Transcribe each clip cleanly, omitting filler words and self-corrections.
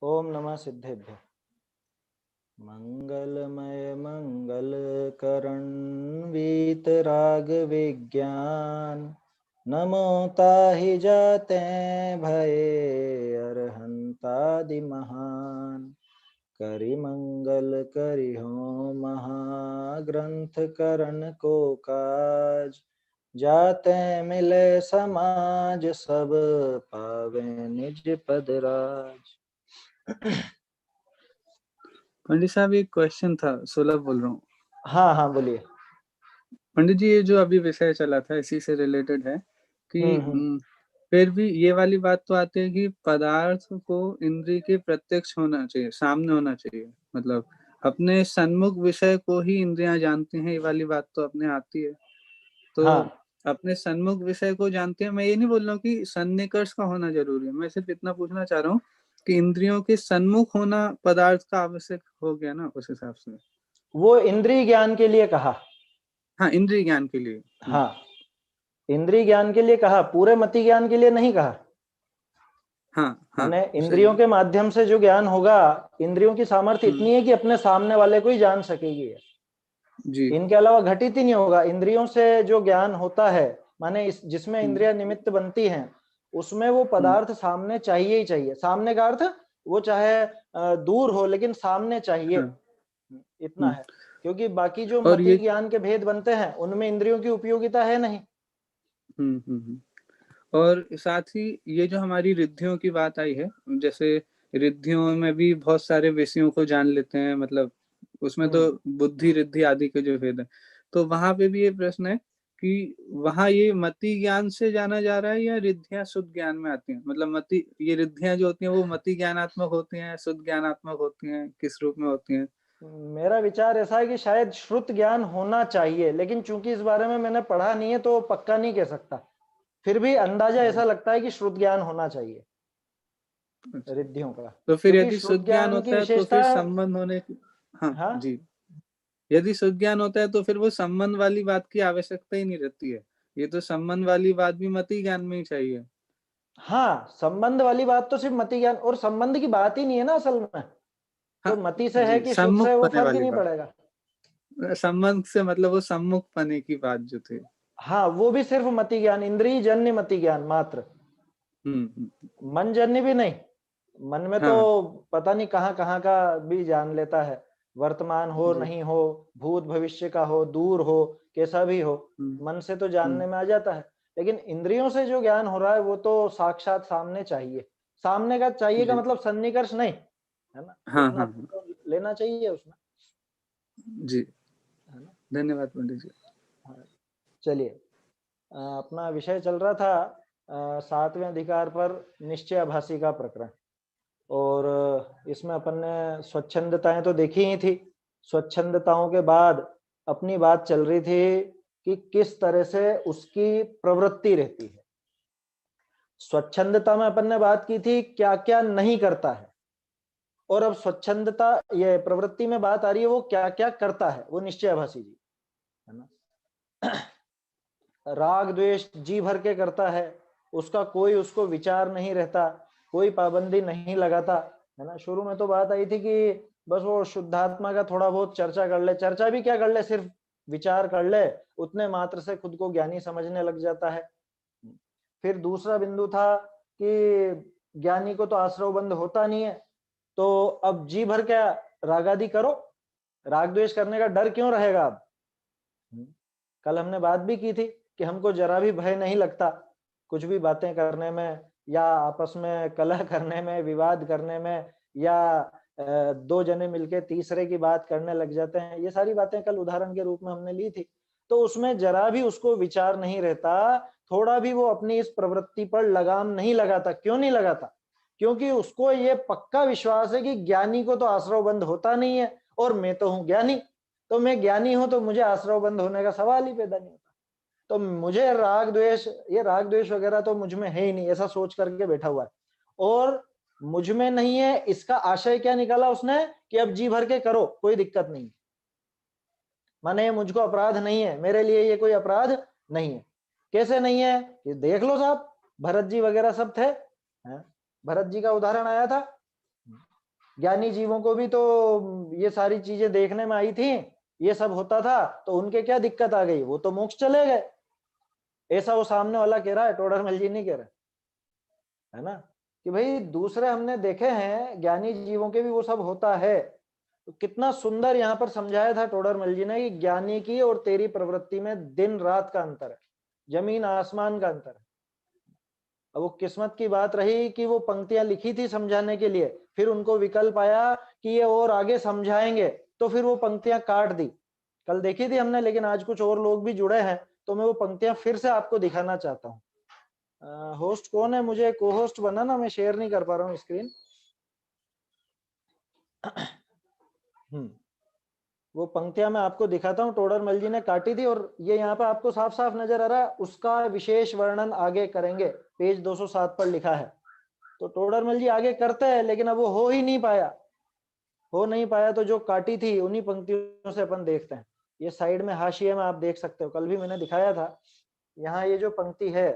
ओम नमः सिद्धेभ्य। मंगलमय मंगल करण वीतराग विज्ञान, नमो ताहि जाते भये अरहंतादि महान। करि मंगल करि हो महाग्रंथ करण को काज, जाते मिले समाज सब पावे निज पद राज। पंडित साहब एक क्वेश्चन था, सुलभ बोल रहा हूँ। हाँ हाँ बोलिए। पंडित जी, ये जो अभी विषय चला था इसी से रिलेटेड है कि हम्म। फिर भी ये वाली बात तो आती है कि पदार्थ को इंद्रिय के प्रत्यक्ष होना चाहिए, सामने होना चाहिए, मतलब अपने सन्मुख विषय को ही इंद्रियां जानती हैं, ये वाली बात तो अपने आती है। तो हाँ अपने सन्मुख विषय को जानते हैं। मैं ये नहीं बोल रहा हूँ कि सन्निकर्ष का होना जरूरी है, मैं सिर्फ इतना पूछना चाह रहा हूँ कि इंद्रियों के सन्मुख होना पदार्थ का आवश्यक हो गया ना उस हिसाब से। वो इंद्रिय ज्ञान के लिए कहा। हाँ, इंद्रिय ज्ञान के लिए। हाँ इंद्रिय ज्ञान के लिए कहा, पूरे मति ज्ञान के लिए नहीं कहा। हाँ हाँ, माने सही इंद्रियों है। के माध्यम से जो ज्ञान होगा, इंद्रियों की सामर्थ्य इतनी है कि अपने सामने वाले को ही जान सकेगी। जी। इनके अलावा घटित ही नहीं होगा। इंद्रियों से जो ज्ञान होता है, माने जिसमें हम्म, इंद्रिया निमित्त बनती हैं, उसमें वो पदार्थ सामने चाहिए ही चाहिए। सामने का अर्थ वो चाहे दूर हो, लेकिन सामने चाहिए, हाँ। इतना है। क्योंकि बाकी जो और मति ये ज्ञान के भेद बनते हैं, उनमें इंद्रियों की उपयोगिता है नहीं। और साथ ही ये जो हमारी रिद्धियों की बात आई है, जैसे रिद्धियों में भी बहुत सारे विषयों को जान लेते हैं, मतलब उसमें तो बुद्धि रिद्धि आदि के जो भेद है, तो वहां पे भी ये प्रश्न है कि वहां ये मति ज्ञान से जाना जा रहा है या रिद्धियां शुद्ध ज्ञान में आती हैं? मतलब मति, ये रिद्धियां जो होती हैं वो मति ज्ञानात्मक होती हैं, शुद्ध ज्ञानात्मक होती हैं, किस रूप में होती हैं? मेरा विचार ऐसा है कि शायद श्रुत ज्ञान होना चाहिए, लेकिन चूंकि इस बारे में मैंने पढ़ा नहीं है तो पक्का नहीं कह सकता। फिर भी अंदाजा ऐसा लगता है कि श्रुत ज्ञान होना चाहिए अच्छा, रिद्धियों का। तो फिर क्योंकि यदि श्रुत शुद्ध ज्ञान ज्ञान की होता है तो फिर विशेषता। संबंध होने की, हाँ हाँ जी, यदि शुद्ध ज्ञान होता है तो फिर वो संबंध वाली बात की आवश्यकता ही नहीं रहती है। ये तो संबंध वाली बात भी मति ज्ञान में ही चाहिए। हाँ, संबंध वाली बात तो सिर्फ मति ज्ञान, और संबंध की बात ही नहीं है ना असल में। तो हाँ मति से है जी, कि शुद्ध सम्मुख से, वो पने फर्क ही वाली नहीं बात, पड़ेगा। संबंध से मतलब वो सम्मुख पने की बात जो थी। हाँ, वो भी सिर्फ मति ज्ञान, इंद्रिय जन्य मति ज्ञान मात्र, मन जन्य भी नहीं। मन में तो हाँ। पता नहीं कहाँ कहाँ का भी जान लेता है। वर्तमान हो जी। नहीं हो, भूत भविष्य का हो, दूर हो, कैसा भी हो, हम्म मन से तो हम्म जानने में आ जाता है। लेकिन इंद्रियों से जो ज्ञान हो रहा है वो तो साक्षात सामने चाहिए। सामने का चाहिए का जी। मतलब सन्निकर्ष नहीं, है ना। हाँ इतना हाँ हाँ। तो लेना चाहिए उसमें, जी, है ना। धन्यवाद पंडित जी। हाँ, चलिए। अपना विषय चल रहा था सातवें अधिकार पर निश्चयाभासी का प्रकरण। और इसमें अपन ने स्वच्छंदताएं तो देखी ही थी। स्वच्छंदताओं के बाद अपनी बात चल रही थी कि किस तरह से उसकी प्रवृत्ति रहती है। स्वच्छंदता में अपन ने बात की थी क्या क्या नहीं करता है, और अब स्वच्छंदता ये प्रवृत्ति में बात आ रही है वो क्या क्या करता है, वो निश्चयाभासी जी, है ना। राग द्वेष जी भर के करता है, उसका कोई उसको विचार नहीं रहता, कोई पाबंदी नहीं लगाता, है ना। शुरू में तो बात आई थी कि बस वो शुद्धात्मा का थोड़ा बहुत चर्चा कर ले, चर्चा भी क्या कर ले, सिर्फ विचार कर ले, उतने मात्र से खुद को ज्ञानी समझने लग जाता है। फिर दूसरा बिंदु था कि ज्ञानी को तो आश्रव बंद होता नहीं है, तो अब जी भर क्या रागादि करो, राग द्वेष करने का डर क्यों रहेगा अब। कल हमने बात भी की थी कि हमको जरा भी भय नहीं लगता कुछ भी बातें करने में, या आपस में कलह करने में, विवाद करने में, या दो जने मिलके तीसरे की बात करने लग जाते हैं। ये सारी बातें कल उदाहरण के रूप में हमने ली थी। तो उसमें जरा भी उसको विचार नहीं रहता, थोड़ा भी वो अपनी इस प्रवृत्ति पर लगाम नहीं लगाता। क्यों नहीं लगाता? क्योंकि उसको ये पक्का विश्वास है कि ज्ञानी को तो आश्रव बंद होता नहीं है, और मैं तो हूं ज्ञानी, तो मैं ज्ञानी हूं तो मुझे आश्रव बंद होने का सवाल ही पैदा नहीं होता। तो मुझे राग द्वेष, ये राग द्वेष वगैरह तो मुझ में है ही नहीं, ऐसा सोच करके बैठा हुआ है। और मुझ में नहीं है, इसका आशय क्या निकाला उसने कि अब जी भर के करो, कोई दिक्कत नहीं, माने मुझको अपराध नहीं है, मेरे लिए ये कोई अपराध नहीं है। कैसे नहीं है? ये देख लो साहब, भरत जी वगैरह सब थे, हैं? भरत जी का उदाहरण आया था। ज्ञानी जीवों को भी तो ये सारी चीजें देखने में आई थी, ये सब होता था, तो उनके क्या दिक्कत आ गई, वो तो मोक्ष चले गए। ऐसा वो सामने वाला कह रहा है, टोडरमल जी नहीं कह रहे, है ना, कि भाई दूसरे हमने देखे हैं ज्ञानी जीवों के भी वो सब होता है। तो कितना सुंदर यहाँ पर समझाया था टोडरमल जी ने कि ज्ञानी की और तेरी प्रवृत्ति में दिन रात का अंतर है, जमीन आसमान का अंतर है। अब वो किस्मत की बात रही कि वो पंक्तियां लिखी थी समझाने के लिए, फिर उनको विकल्प आया कि ये और आगे समझाएंगे, तो फिर वो पंक्तियां काट दी। कल देखी थी हमने, लेकिन आज कुछ और लोग भी जुड़े हैं, तो मैं वो पंक्तियां फिर से आपको दिखाना चाहता हूँ। होस्ट कौन है, मुझे को होस्ट बना ना, मैं शेयर नहीं कर पा रहा हूँ स्क्रीन। वो पंक्तियां मैं आपको दिखाता हूँ, टोडरमल जी ने काटी थी, और ये यहाँ पे आपको साफ साफ नजर आ रहा है, उसका विशेष वर्णन आगे करेंगे, पेज 207 पर लिखा है। तो टोडरमल जी आगे करते हैं, लेकिन अब वो हो ही नहीं पाया, हो नहीं पाया, तो जो काटी थी उन्हीं पंक्तियों से अपन देखते हैं। ये साइड में हाशिए में आप देख सकते हो, कल भी मैंने दिखाया था। यहाँ ये जो पंक्ति है,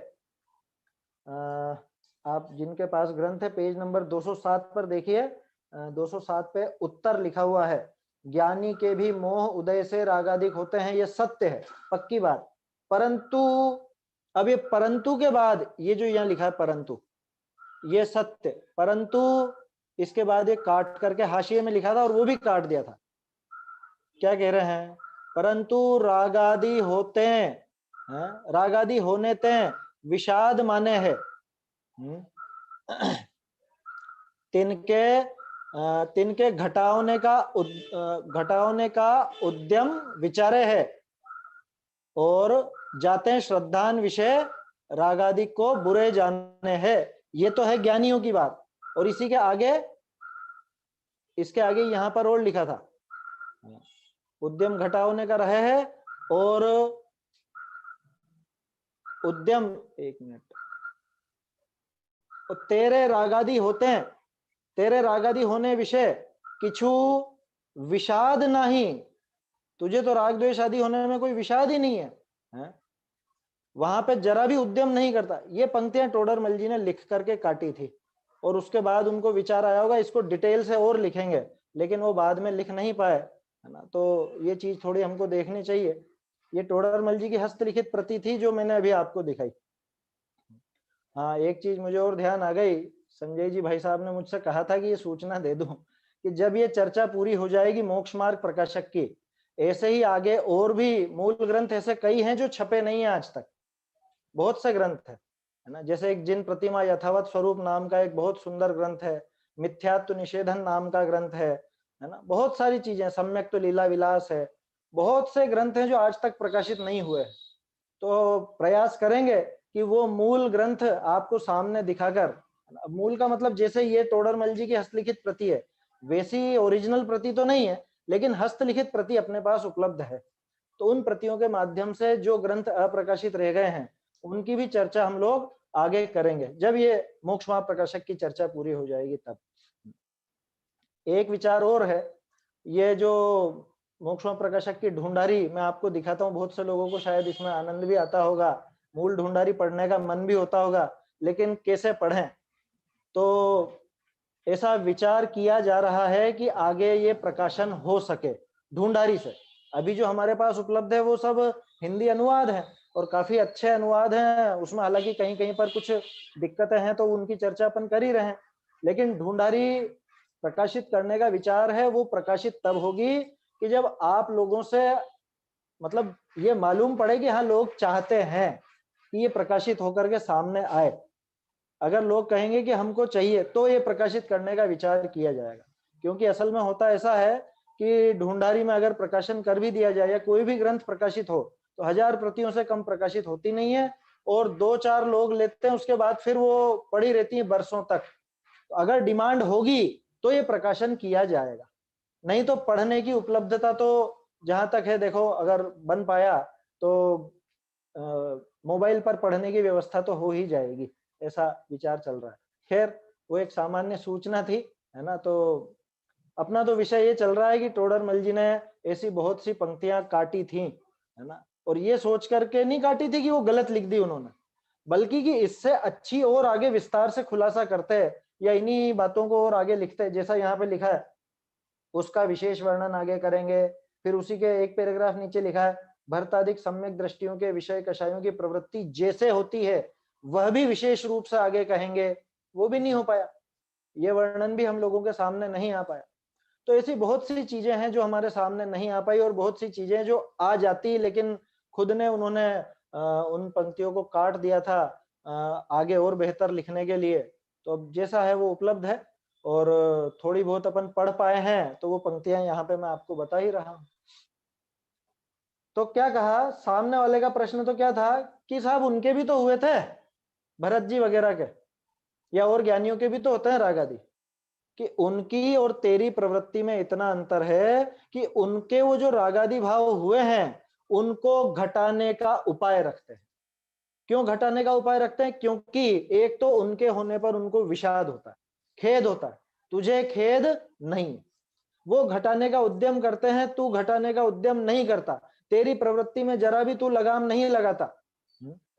आप जिनके पास ग्रंथ है, पेज नंबर 207 पर देखिए, 207 पे उत्तर लिखा हुआ है, ज्ञानी के भी मोह उदय से रागादिक होते हैं, ये सत्य है, पक्की बात। परंतु अब ये परंतु के बाद ये जो यहाँ लिखा है परंतु, ये सत्य, परंतु इसके बाद ये काट करके हाशिए में लिखा था, और वो भी काट दिया था। क्या कह रहे हैं, परंतु रागादि होते हैं, रागादि होने ते विषाद माने है, तिनके तिनके घटाने का उद्यम विचारे है, और जाते हैं श्रद्धान विषय रागादि को बुरे जाने हैं। ये तो है ज्ञानियों की बात। और इसी के आगे, इसके आगे यहां पर और लिखा था, उद्यम घटाने का रहे है, और उद्यम, एक मिनट, तेरे रागादि होते हैं, तेरे रागादि होने विषय किछु विषाद नहीं, तुझे तो राग द्वेष आदि होने में कोई विषाद ही नहीं है? वहां पे जरा भी उद्यम नहीं करता। ये पंक्तियां टोडरमल जी ने लिख करके काटी थी, और उसके बाद उनको विचार आया होगा इसको डिटेल से और लिखेंगे, लेकिन वो बाद में लिख नहीं पाए, है ना। तो ये चीज थोड़ी हमको देखनी चाहिए। ये टोडरमल जी की हस्तलिखित प्रति थी जो मैंने अभी आपको दिखाई। हाँ, एक चीज मुझे और ध्यान आ गई, संजय जी भाई साहब ने मुझसे कहा था कि ये सूचना दे दूं कि जब ये चर्चा पूरी हो जाएगी मोक्ष मार्ग प्रकाशक की, ऐसे ही आगे और भी मूल ग्रंथ ऐसे कई हैं जो छपे नहीं है आज तक, बहुत से ग्रंथ है ना। जैसे एक जिन प्रतिमा यथावत स्वरूप नाम का एक बहुत सुंदर ग्रंथ है, मिथ्यात्व निषेधन नाम का ग्रंथ है ना, बहुत सारी चीजें, सम्यक तो लीला विलास है, बहुत से ग्रंथ हैं जो आज तक प्रकाशित नहीं हुए। तो प्रयास करेंगे कि वो मूल ग्रंथ आपको सामने दिखाकर, मूल का मतलब जैसे ये टोडरमल जी की हस्तलिखित प्रति है, वैसी ओरिजिनल प्रति तो नहीं है, लेकिन हस्तलिखित प्रति अपने पास उपलब्ध है। तो उन प्रतियों के माध्यम से जो ग्रंथ अप्रकाशित रह गए हैं उनकी भी चर्चा हम लोग आगे करेंगे, जब ये मोक्ष महाप्रकाशक की चर्चा पूरी हो जाएगी तब। एक विचार और है, ये जो मोक्ष महाप्रकाशक की ढूंढारी मैं आपको दिखाता हूँ, बहुत से लोगों को शायद इसमें आनंद भी आता होगा, मूल ढूंढारी पढ़ने का मन भी होता होगा, लेकिन कैसे पढ़ें। तो ऐसा विचार किया जा रहा है कि आगे ये प्रकाशन हो सके ढूंढारी से। अभी जो हमारे पास उपलब्ध है वो सब हिंदी अनुवाद है, और काफी अच्छे अनुवाद हैं उसमें, हालांकि कहीं कहीं पर कुछ दिक्कतें हैं तो उनकी चर्चा अपन कर ही रहे हैं। लेकिन ढूंढारी प्रकाशित करने का विचार है, वो प्रकाशित तब होगी कि जब आप लोगों से मतलब ये मालूम पड़े कि हाँ लोग चाहते हैं कि ये प्रकाशित होकर के सामने आए। अगर लोग कहेंगे कि हमको चाहिए तो ये प्रकाशित करने का विचार किया जाएगा। क्योंकि असल में होता ऐसा है कि ढूंढारी में अगर प्रकाशन कर भी दिया जाए या कोई भी ग्रंथ प्रकाशित हो तो 1000 प्रतियों से कम प्रकाशित होती नहीं है, और 2-4 लोग लेते हैं, उसके बाद फिर वो पड़ी रहती है बरसों तक। तो अगर डिमांड होगी तो ये प्रकाशन किया जाएगा, नहीं तो पढ़ने की उपलब्धता तो जहां तक है, देखो अगर बन पाया तो मोबाइल पर पढ़ने की व्यवस्था तो हो ही जाएगी, ऐसा विचार चल रहा है। खैर वो एक सामान्य सूचना थी, है ना। तो अपना तो विषय ये चल रहा है कि टोडरमल जी ने ऐसी बहुत सी पंक्तियां काटी थी, है ना, और ये सोच करके नहीं काटी थी कि वो गलत लिख दी उन्होंने, बल्कि कि इससे अच्छी और आगे विस्तार से खुलासा करते हैं या इन्हीं बातों को और आगे लिखते हैं, जैसा यहाँ पे लिखा है उसका विशेष वर्णन आगे करेंगे। फिर उसी के एक पैराग्राफ नीचे लिखा है भरतादिक सम्यक दृष्टियों के विषय कषायों की प्रवृत्ति जैसे होती है वह भी विशेष रूप से आगे कहेंगे, वो भी नहीं हो पाया, ये वर्णन भी हम लोगों के सामने नहीं आ पाया। तो ऐसी बहुत सी चीजें हैं जो हमारे सामने नहीं आ पाई, और बहुत सी चीजें जो आ जाती लेकिन खुद ने उन्होंने उन पंक्तियों को काट दिया था आगे और बेहतर लिखने के लिए। तो अब जैसा है वो उपलब्ध है, और थोड़ी बहुत अपन पढ़ पाए हैं तो वो पंक्तियां यहाँ पे मैं आपको बता ही रहा हूं। तो क्या कहा, सामने वाले का प्रश्न तो क्या था कि साहब उनके भी तो हुए थे, भरत जी वगैरह के या और ज्ञानियों के भी तो होते हैं राग आदि, कि उनकी और तेरी प्रवृत्ति में इतना अंतर है कि उनके वो जो रागादि भाव हुए हैं उनको घटाने का उपाय रखते हैं। क्यों घटाने का उपाय रखते हैं? क्योंकि एक तो उनके होने पर उनको विषाद होता है, खेद होता है, तुझे खेद नहीं, वो घटाने का उद्यम करते हैं, तू घटाने का उद्यम नहीं करता, तेरी प्रवृत्ति में जरा भी तू लगाम नहीं लगाता,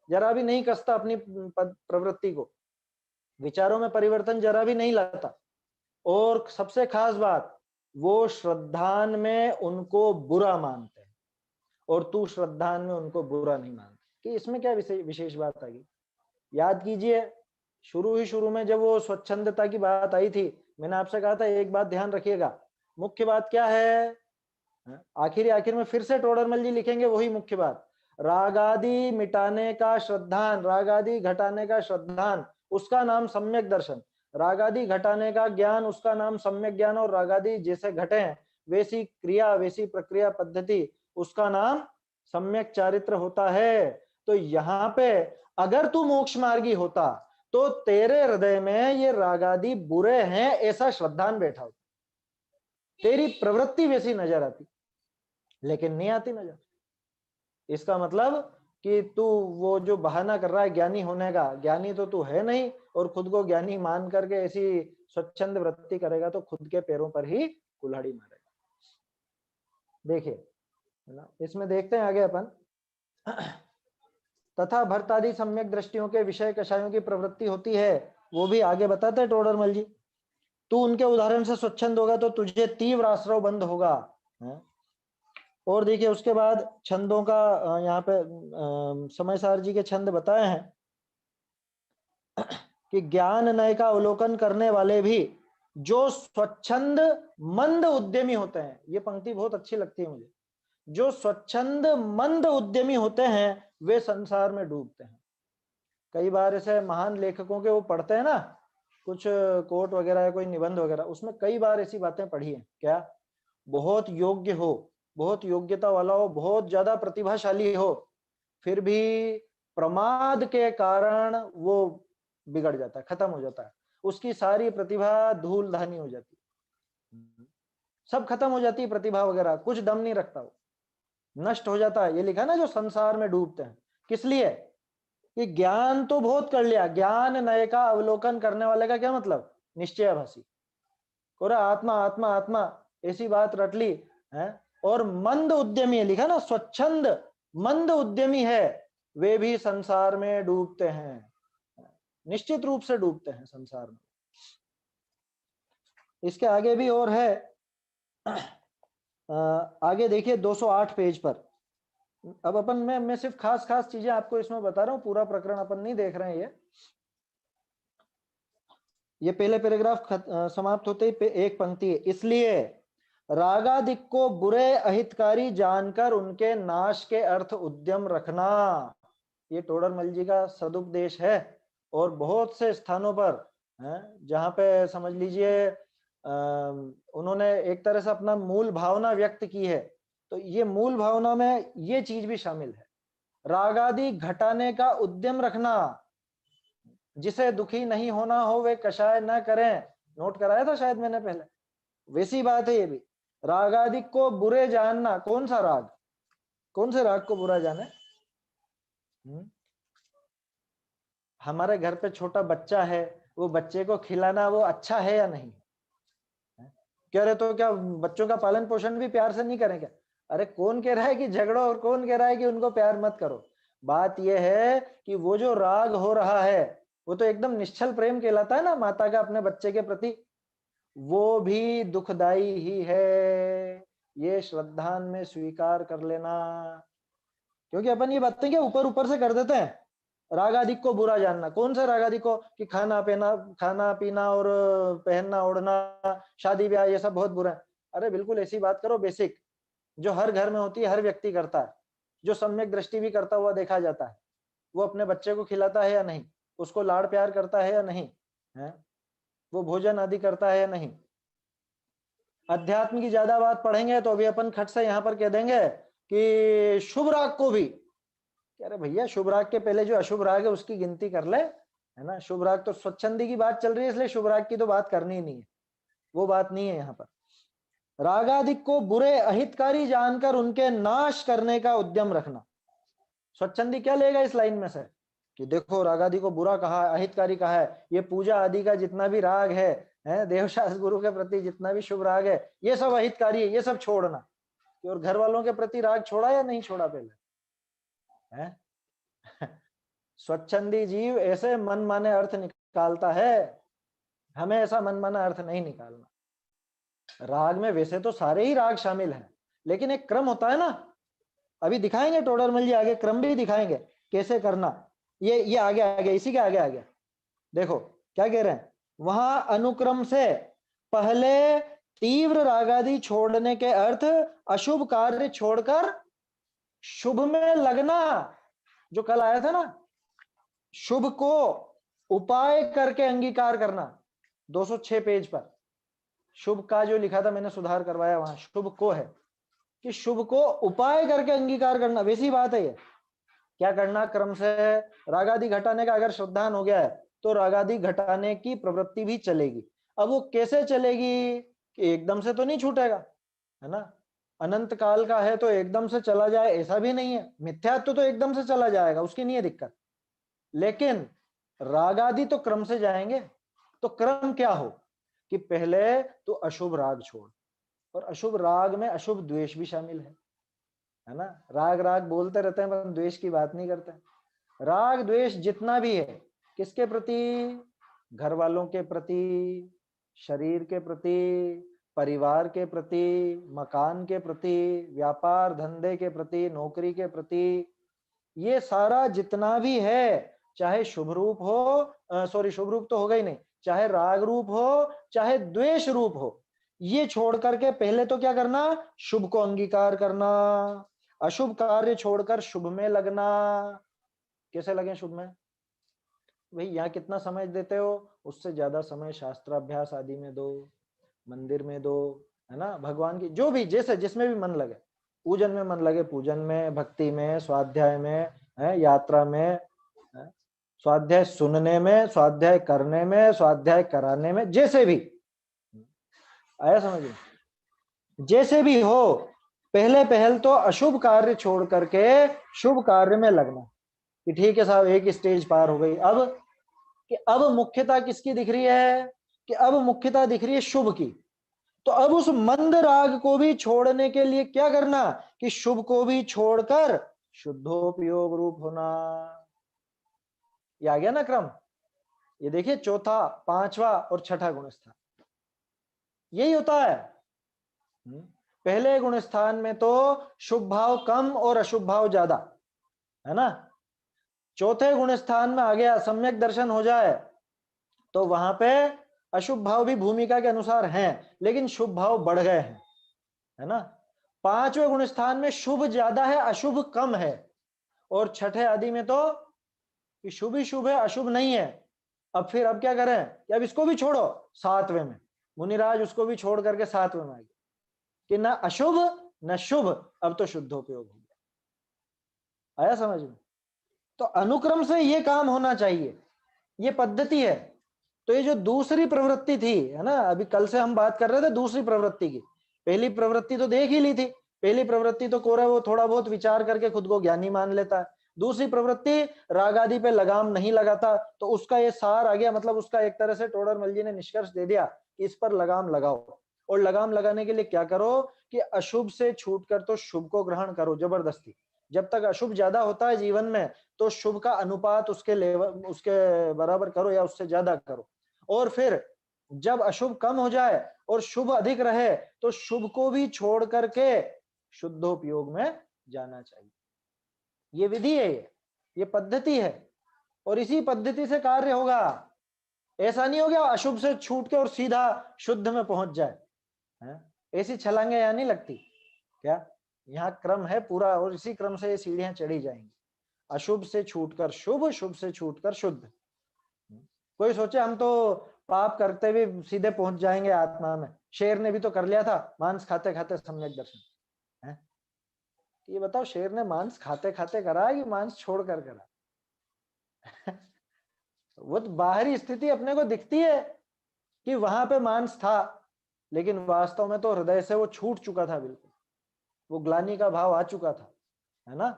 जरा भी नहीं कसता अपनी प्रवृत्ति को, विचारों में परिवर्तन जरा भी नहीं लाता। और सबसे खास बात, वो श्रद्धान में उनको बुरा मानते हैं और तू श्रद्धान में उनको बुरा नहीं मानता। कि इसमें क्या विशेष बात आ गई? याद कीजिए, शुरू में जब वो स्वच्छंदता की बात आई थी, मैंने आपसे कहा था एक बात ध्यान रखिएगा, मुख्य बात क्या है? आखिर में फिर से टोडरमल जी लिखेंगे वही मुख्य बात, रागादि मिटाने का श्रद्धान, रागादि घटाने का श्रद्धान, उसका नाम सम्यक दर्शन, रागादि घटाने का ज्ञान, उसका नाम सम्यक ज्ञान, और रागादि जैसे घटे हैं वैसी क्रिया, वैसी प्रक्रिया पद्धति, उसका नाम सम्यक चारित्र होता है। तो यहाँ पे अगर तू मोक्ष मार्गी होता तो तेरे हृदय में ये रागादि बुरे हैं ऐसा श्रद्धान बैठा होता, तेरी प्रवृत्ति वैसी नजर आती, लेकिन नहीं आती नजर। इसका मतलब कि तू वो जो बहाना कर रहा है ज्ञानी होने का, ज्ञानी तो तू है नहीं, और खुद को ज्ञानी मान करके ऐसी स्वच्छंद वृत्ति करेगा तो खुद के पैरों पर ही कुल्हाड़ी मारेगा। देखिए है ना, इसमें देखते हैं आगे अपन। तथा भरतादि सम्यक दृष्टियों के विषय कषायों की प्रवृत्ति होती है, वो भी आगे बताते हैं टोडरमल जी। तू उनके उदाहरण से स्वच्छंद होगा तो तुझे तीव्र आश्रव बंद होगा। और देखिए उसके बाद छंदों का यहाँ पे समयसार जी के छंद बताए हैं कि ज्ञान नय का अवलोकन करने वाले भी जो स्वच्छंद मंद उद्यमी होते हैं, ये पंक्ति बहुत अच्छी लगती है मुझे, जो स्वच्छंद मंद उद्यमी होते हैं वे संसार में डूबते हैं। कई बार ऐसे महान लेखकों के वो पढ़ते हैं ना, कुछ कोट वगैरह या कोई निबंध वगैरह, उसमें कई बार ऐसी बातें पढ़ी हैं, क्या बहुत योग्य हो, बहुत योग्यता वाला हो, बहुत ज्यादा प्रतिभाशाली हो, फिर भी प्रमाद के कारण वो बिगड़ जाता है, खत्म हो जाता है, उसकी सारी प्रतिभा धूल धानी हो जाती है, सब खत्म हो जाती है प्रतिभा वगैरह, कुछ दम नहीं रखता, वो नष्ट हो जाता है। ये लिखा ना जो संसार में डूबते हैं, किस लिए? कि ज्ञान तो बहुत कर लिया, ज्ञान नय का अवलोकन करने वाले का क्या मतलब? निश्चयाभासी, और आत्मा आत्मा आत्मा ऐसी बात रट ली है। और मंद उद्यमी है, लिखा ना स्वच्छंद मंद उद्यमी है, वे भी संसार में डूबते हैं, निश्चित रूप से डूबते हैं संसार में। इसके आगे भी और है, आगे देखिए 208 पेज पर। अब अपन मैं सिर्फ खास खास चीजें आपको इसमें बता रहा हूं, पूरा प्रकरण अपन नहीं देख रहे हैं। ये पहले पैराग्राफ समाप्त होते ही एक पंक्ति है, इसलिए रागादिक को बुरे अहितकारी जानकर उनके नाश के अर्थ उद्यम रखना। ये टोडरमल जी का सदुपदेश है, और बहुत से स्थानों पर है जहां पे समझ लीजिए उन्होंने एक तरह से अपना मूल भावना व्यक्त की है, तो ये मूल भावना में ये चीज भी शामिल है, रागादि घटाने का उद्यम रखना, जिसे दुखी नहीं होना हो वे कषाय न करें, नोट कराया था शायद मैंने पहले, वैसी बात है ये भी। रागादि को बुरे जानना, कौन सा राग, कौन से राग को बुरा जाने? हमारे घर पे छोटा बच्चा है, वो बच्चे को खिलाना वो अच्छा है या नहीं? कह रहे तो क्या बच्चों का पालन पोषण भी प्यार से नहीं करें क्या? अरे कौन कह रहा है कि झगड़ो, और कौन कह रहा है कि उनको प्यार मत करो? बात यह है कि वो जो राग हो रहा है वो तो एकदम निश्चल प्रेम कहलाता है ना माता का अपने बच्चे के प्रति, वो भी दुखदाई ही है, ये श्रद्धान में स्वीकार कर लेना। क्योंकि अपन ये बातें क्या ऊपर ऊपर से कर देते हैं, रागादिक को बुरा जानना। कौन सा रागादिक को? कि खाना पीना और पहनना ओढ़ना, शादी ब्याह, ये सब बहुत बुरा है। अरे बिल्कुल ऐसी बात करो बेसिक, जो हर घर में होती है, हर व्यक्ति करता है, जो सम्यक दृष्टि भी करता हुआ देखा जाता है। वो अपने बच्चे को खिलाता है या नहीं, उसको लाड़ प्यार करता है या नहीं है, वो भोजन आदि करता है या नहीं। अध्यात्म की ज्यादा बात पढ़ेंगे तो अभी अपन खट से यहाँ पर कह देंगे कि शुभ राग को भी, अरे भैया शुभ राग के पहले जो अशुभ राग है उसकी गिनती कर ले, है ना। शुभ राग तो स्वच्छंदी की बात चल रही है, इसलिए शुभ राग की तो बात करनी ही नहीं है, वो बात नहीं है यहाँ पर। रागादिक को बुरे अहितकारी जानकर उनके नाश करने का उद्यम रखना। स्वच्छंदी क्या लेगा इस लाइन में से कि देखो रागादि को बुरा कहा, अहितकारी कहा है, ये पूजा आदि का जितना भी राग है, देवशास्त्र गुरु के प्रति जितना भी शुभ राग है, ये सब अहितकारी है, ये सब छोड़ना। और घर वालों के प्रति राग छोड़ा या नहीं छोड़ा पहले है? स्वच्छंदी जीव ऐसे मन माने अर्थ निकालता है, हमें ऐसा मन माना अर्थ नहीं निकालना। राग में वैसे तो सारे ही राग शामिल हैं, लेकिन एक क्रम होता है ना, अभी दिखाएंगे टोडरमल जी आगे, क्रम भी दिखाएंगे कैसे करना। ये आगे इसी के आगे देखो क्या कह रहे हैं वहां, अनुक्रम से पहले तीव्र रागादि छोड़ने के अर्थ अशुभ कार्य छोड़कर शुभ में लगना। जो कल आया था ना, शुभ को उपाय करके अंगीकार करना, 206 पेज पर शुभ का जो लिखा था मैंने सुधार करवाया, वहां शुभ को है कि शुभ को उपाय करके अंगीकार करना। वैसी बात है ये, क्या करना, क्रम से रागादि घटाने का अगर श्रद्धान हो गया है तो रागादि घटाने की प्रवृत्ति भी चलेगी। अब वो कैसे चलेगी कि एकदम से तो नहीं छूटेगा, है ना। अनंत काल का है तो एकदम से चला जाए ऐसा भी नहीं है, मिथ्यात्व तो एकदम से चला जाएगा, उसकी नहीं है दिक्कत, लेकिन रागादि तो क्रम से जाएंगे। तो क्रम क्या हो कि पहले तो अशुभ राग छोड़, और अशुभ राग में अशुभ द्वेष भी शामिल है ना। राग राग बोलते रहते हैं पर द्वेष की बात नहीं करते। राग द्वेष जितना भी है, किसके प्रति? घर वालों के प्रति, शरीर के प्रति, परिवार के प्रति, मकान के प्रति, व्यापार धंधे के प्रति, नौकरी के प्रति, ये सारा जितना भी है, चाहे शुभ रूप हो, सॉरी शुभ रूप तो होगा ही नहीं, चाहे राग रूप हो चाहे द्वेष रूप हो, ये छोड़ करके पहले तो क्या करना, शुभ को अंगीकार करना, अशुभ कार्य छोड़कर शुभ में लगना। कैसे लगे शुभ में? भाई यहाँ कितना समय देते हो, उससे ज्यादा समय शास्त्राभ्यास आदि में दो, मंदिर में दो, है ना। भगवान की जो भी जैसे जिसमें भी मन लगे, पूजन में मन लगे पूजन में, भक्ति में, स्वाध्याय में, है यात्रा में, है? स्वाध्याय सुनने में, स्वाध्याय करने में, स्वाध्याय कराने में, जैसे भी आया समझ में, जैसे भी हो, पहले पहल तो अशुभ कार्य छोड़ करके शुभ कार्य में लगना कि ठीक है साहब एक स्टेज पार हो गई। अब कि अब मुख्यता किसकी दिख रही है कि अब मुख्यता दिख रही है शुभ की। तो अब उस मंद राग को भी छोड़ने के लिए क्या करना कि शुभ को भी छोड़कर शुद्धोपयोग रूप होना। ये आ गया ना क्रम। ये देखिए चौथा, पांचवा और छठा गुण स्थान यही होता है। पहले गुण स्थान में तो शुभ भाव कम और अशुभ भाव ज्यादा, है ना। चौथे गुण स्थान में आ गया सम्यक दर्शन हो जाए तो वहां पे अशुभ भाव भी भूमिका के अनुसार हैं, लेकिन शुभ भाव बढ़ गए हैं, है ना। पांचवें गुण स्थान में शुभ ज्यादा है अशुभ कम है, और छठे आदि में तो कि शुभ ही शुभ है अशुभ नहीं है। अब फिर अब क्या करें कि अब इसको भी छोड़ो, सातवें में मुनिराज उसको भी छोड़ करके सातवें में आ गया कि न अशुभ न शुभ, अब तो शुद्धोपयोग हो गया। आया समझ में? तो अनुक्रम से ये काम होना चाहिए, ये पद्धति है। तो ये जो दूसरी प्रवृत्ति थी, है ना, अभी कल से हम बात कर रहे थे दूसरी प्रवृत्ति की। पहली प्रवृत्ति तो देख ही ली थी, पहली प्रवृत्ति तो कोरा वो थोड़ा बहुत विचार करके खुद को ज्ञानी मान लेता है। दूसरी प्रवृत्ति राग आदि पे लगाम नहीं लगाता, तो उसका ये सार आ गया, मतलब उसका एक तरह से टोडरमल जी ने निष्कर्ष दे दिया कि इस पर लगाम लगाओ। और लगाम लगाने के लिए क्या करो कि अशुभ से छूट कर तो शुभ को ग्रहण करो जबरदस्ती, जब तक अशुभ ज्यादा होता है जीवन में तो शुभ का अनुपात उसके लेवल उसके बराबर करो या उससे ज्यादा करो, और फिर जब अशुभ कम हो जाए और शुभ अधिक रहे तो शुभ को भी छोड़ करके शुद्धोपयोग में जाना चाहिए। ये विधि है, ये पद्धति है, और इसी पद्धति से कार्य होगा। ऐसा नहीं हो गया अशुभ से छूट के और सीधा शुद्ध में पहुंच जाए, है? ऐसी छलांगे यहाँ नहीं लगती क्या? यहाँ क्रम है पूरा, और इसी क्रम से ये सीढ़ियां चढ़ी जाएंगी। अशुभ से छूटकर शुभ, शुभ से छूटकर शुद्ध। कोई सोचे हम तो पाप करते हुए सीधे पहुंच जाएंगे आत्मा में। शेर ने भी तो कर लिया था मांस खाते खाते सम्यक दर्शन, है? ये बताओ शेर ने मांस खाते खाते करा कि मांस छोड़कर करा? वो तो बाहरी स्थिति अपने को दिखती है कि वहां पे मांस था, लेकिन वास्तव में तो हृदय से वो छूट चुका था बिल्कुल, वो ग्लानि का भाव आ चुका था, है ना?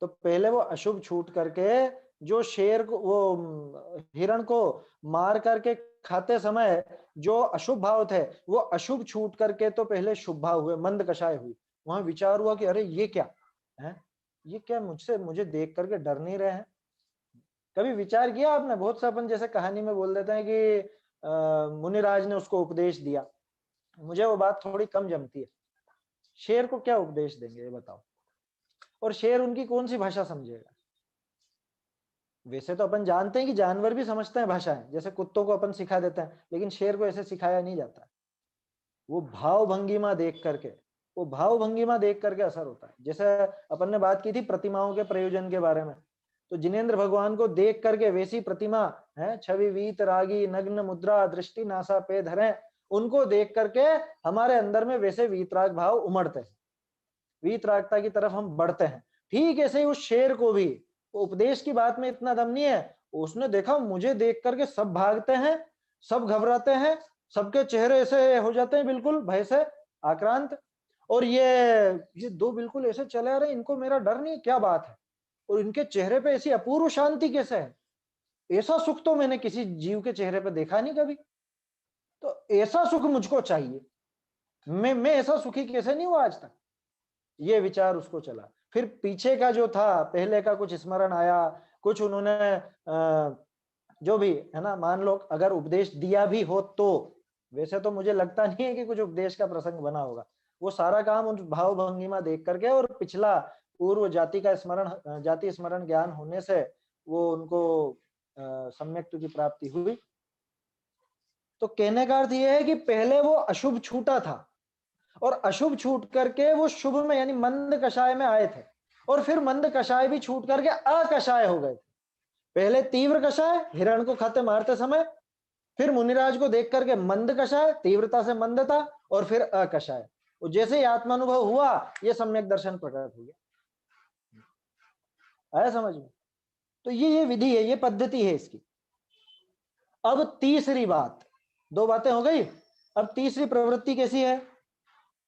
तो पहले वो अशुभ छूट करके, जो शेर को, वो हिरण को मार करके खाते समय जो अशुभ भाव थे वो अशुभ छूट करके तो पहले शुभ भाव हुए, मंद कषाय हुई। वहां विचार हुआ कि अरे ये क्या है, ये क्या मुझे देख करके डर नहीं रहे हैं। कभी विचार किया आपने? बहुत सा अपन जैसे कहानी में बोल देते हैं कि मुनिराज ने उसको उपदेश दिया, मुझे वो बात थोड़ी कम जमती है। शेर को क्या उपदेश देंगे ये बताओ, और शेर उनकी कौन सी भाषा समझेगा? वैसे तो अपन जानते हैं कि जानवर भी समझते हैं भाषाएं, जैसे कुत्तों को अपन सिखा देते हैं, लेकिन शेर को ऐसे सिखाया नहीं जाता। वो भाव भंगिमा देख करके, वो भाव भंगिमा देख करके असर होता है। जैसे अपन ने बात की थी प्रतिमाओं के प्रयोजन के बारे में, तो जिनेंद्र भगवान को देख करके वैसी प्रतिमा है, छवि वीत रागी नग्न मुद्रा दृष्टि नासा पे धरे, उनको देख करके हमारे अंदर में वैसे वीतराग भाव उमड़ते हैं, वीतरागता की तरफ हम बढ़ते हैं। ठीक ऐसे ही उस शेर को भी उपदेश की बात में इतना दम नहीं है, उसने देखा मुझे देख करके सब भागते हैं, सब घबराते हैं, सबके चेहरे ऐसे हो जाते हैं बिल्कुल भय से आक्रांत, और ये दो बिल्कुल ऐसे चले आ रहे, इनको मेरा डर नहीं, क्या बात है? और इनके चेहरे पे ऐसी अपूर्व शांति कैसे है? ऐसा सुख तो मैंने किसी जीव के चेहरे पे देखा नहीं कभी, तो ऐसा सुख मुझको चाहिए। मैं ऐसा सुखी कैसे नहीं हुआ आज तक? ये विचार उसको चला। फिर पीछे का जो था पहले का कुछ स्मरण आया, कुछ उन्होंने जो भी है ना, मान लो अगर उपदेश दिया भी हो तो, वैसे तो मुझे लगता नहीं है कि कुछ उपदेश का प्रसंग बना होगा। वो सारा काम उन भाव भंगिमा देख करके और पिछला पूर्व जाति का स्मरण, जाति स्मरण ज्ञान होने से वो उनको सम्यक्त्व की प्राप्ति हुई। तो कहने का अर्थ यह है कि पहले वो अशुभ छूटा था, और अशुभ छूट करके वो शुभ में यानी मंद कषाय में आए थे, और फिर मंद कषाय भी छूट करके अकषाय हो गए थे। पहले तीव्र कषाय हिरण को खाते मारते समय, फिर मुनिराज को देख करके मंद कषाय तीव्रता से मंदता, और फिर अकषाय। जैसे ही आत्मानुभव हुआ ये सम्यक दर्शन प्रकट हो गया। आया समझ में? तो ये विधि है, ये पद्धति है इसकी। अब तीसरी बात, दो बातें हो गई, अब तीसरी प्रवृत्ति कैसी है?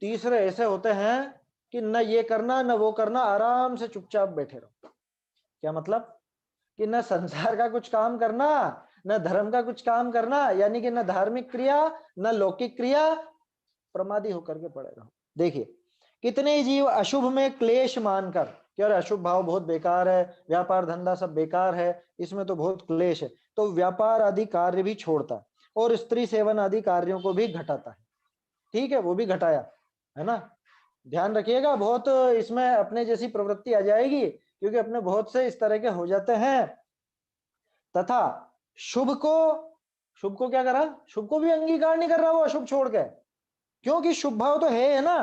तीसरे ऐसे होते हैं कि न ये करना न वो करना, आराम से चुपचाप बैठे रहो। क्या मतलब? कि न संसार का कुछ काम करना, न धर्म का कुछ काम करना, यानी कि न धार्मिक क्रिया न लौकिक क्रिया, प्रमादी होकर के पड़े रहो। देखिए कितने जीव अशुभ में क्लेश मानकर कि अरे अशुभ भाव बहुत बेकार है, व्यापार धंधा सब बेकार है, इसमें तो बहुत क्लेश है, तो व्यापार आदि कार्य भी छोड़ता है और स्त्री सेवन आदि कार्यों को भी घटाता है। ठीक है, वो भी घटाया है ना। ध्यान रखिएगा, बहुत इसमें अपने जैसी प्रवृत्ति आ जाएगी, क्योंकि अपने बहुत से इस तरह के हो जाते हैं। तथा शुभ को क्या करा? शुभ को भी अंगीकार नहीं कर रहा वो अशुभ छोड़ के, क्योंकि शुभ भाव तो है ना।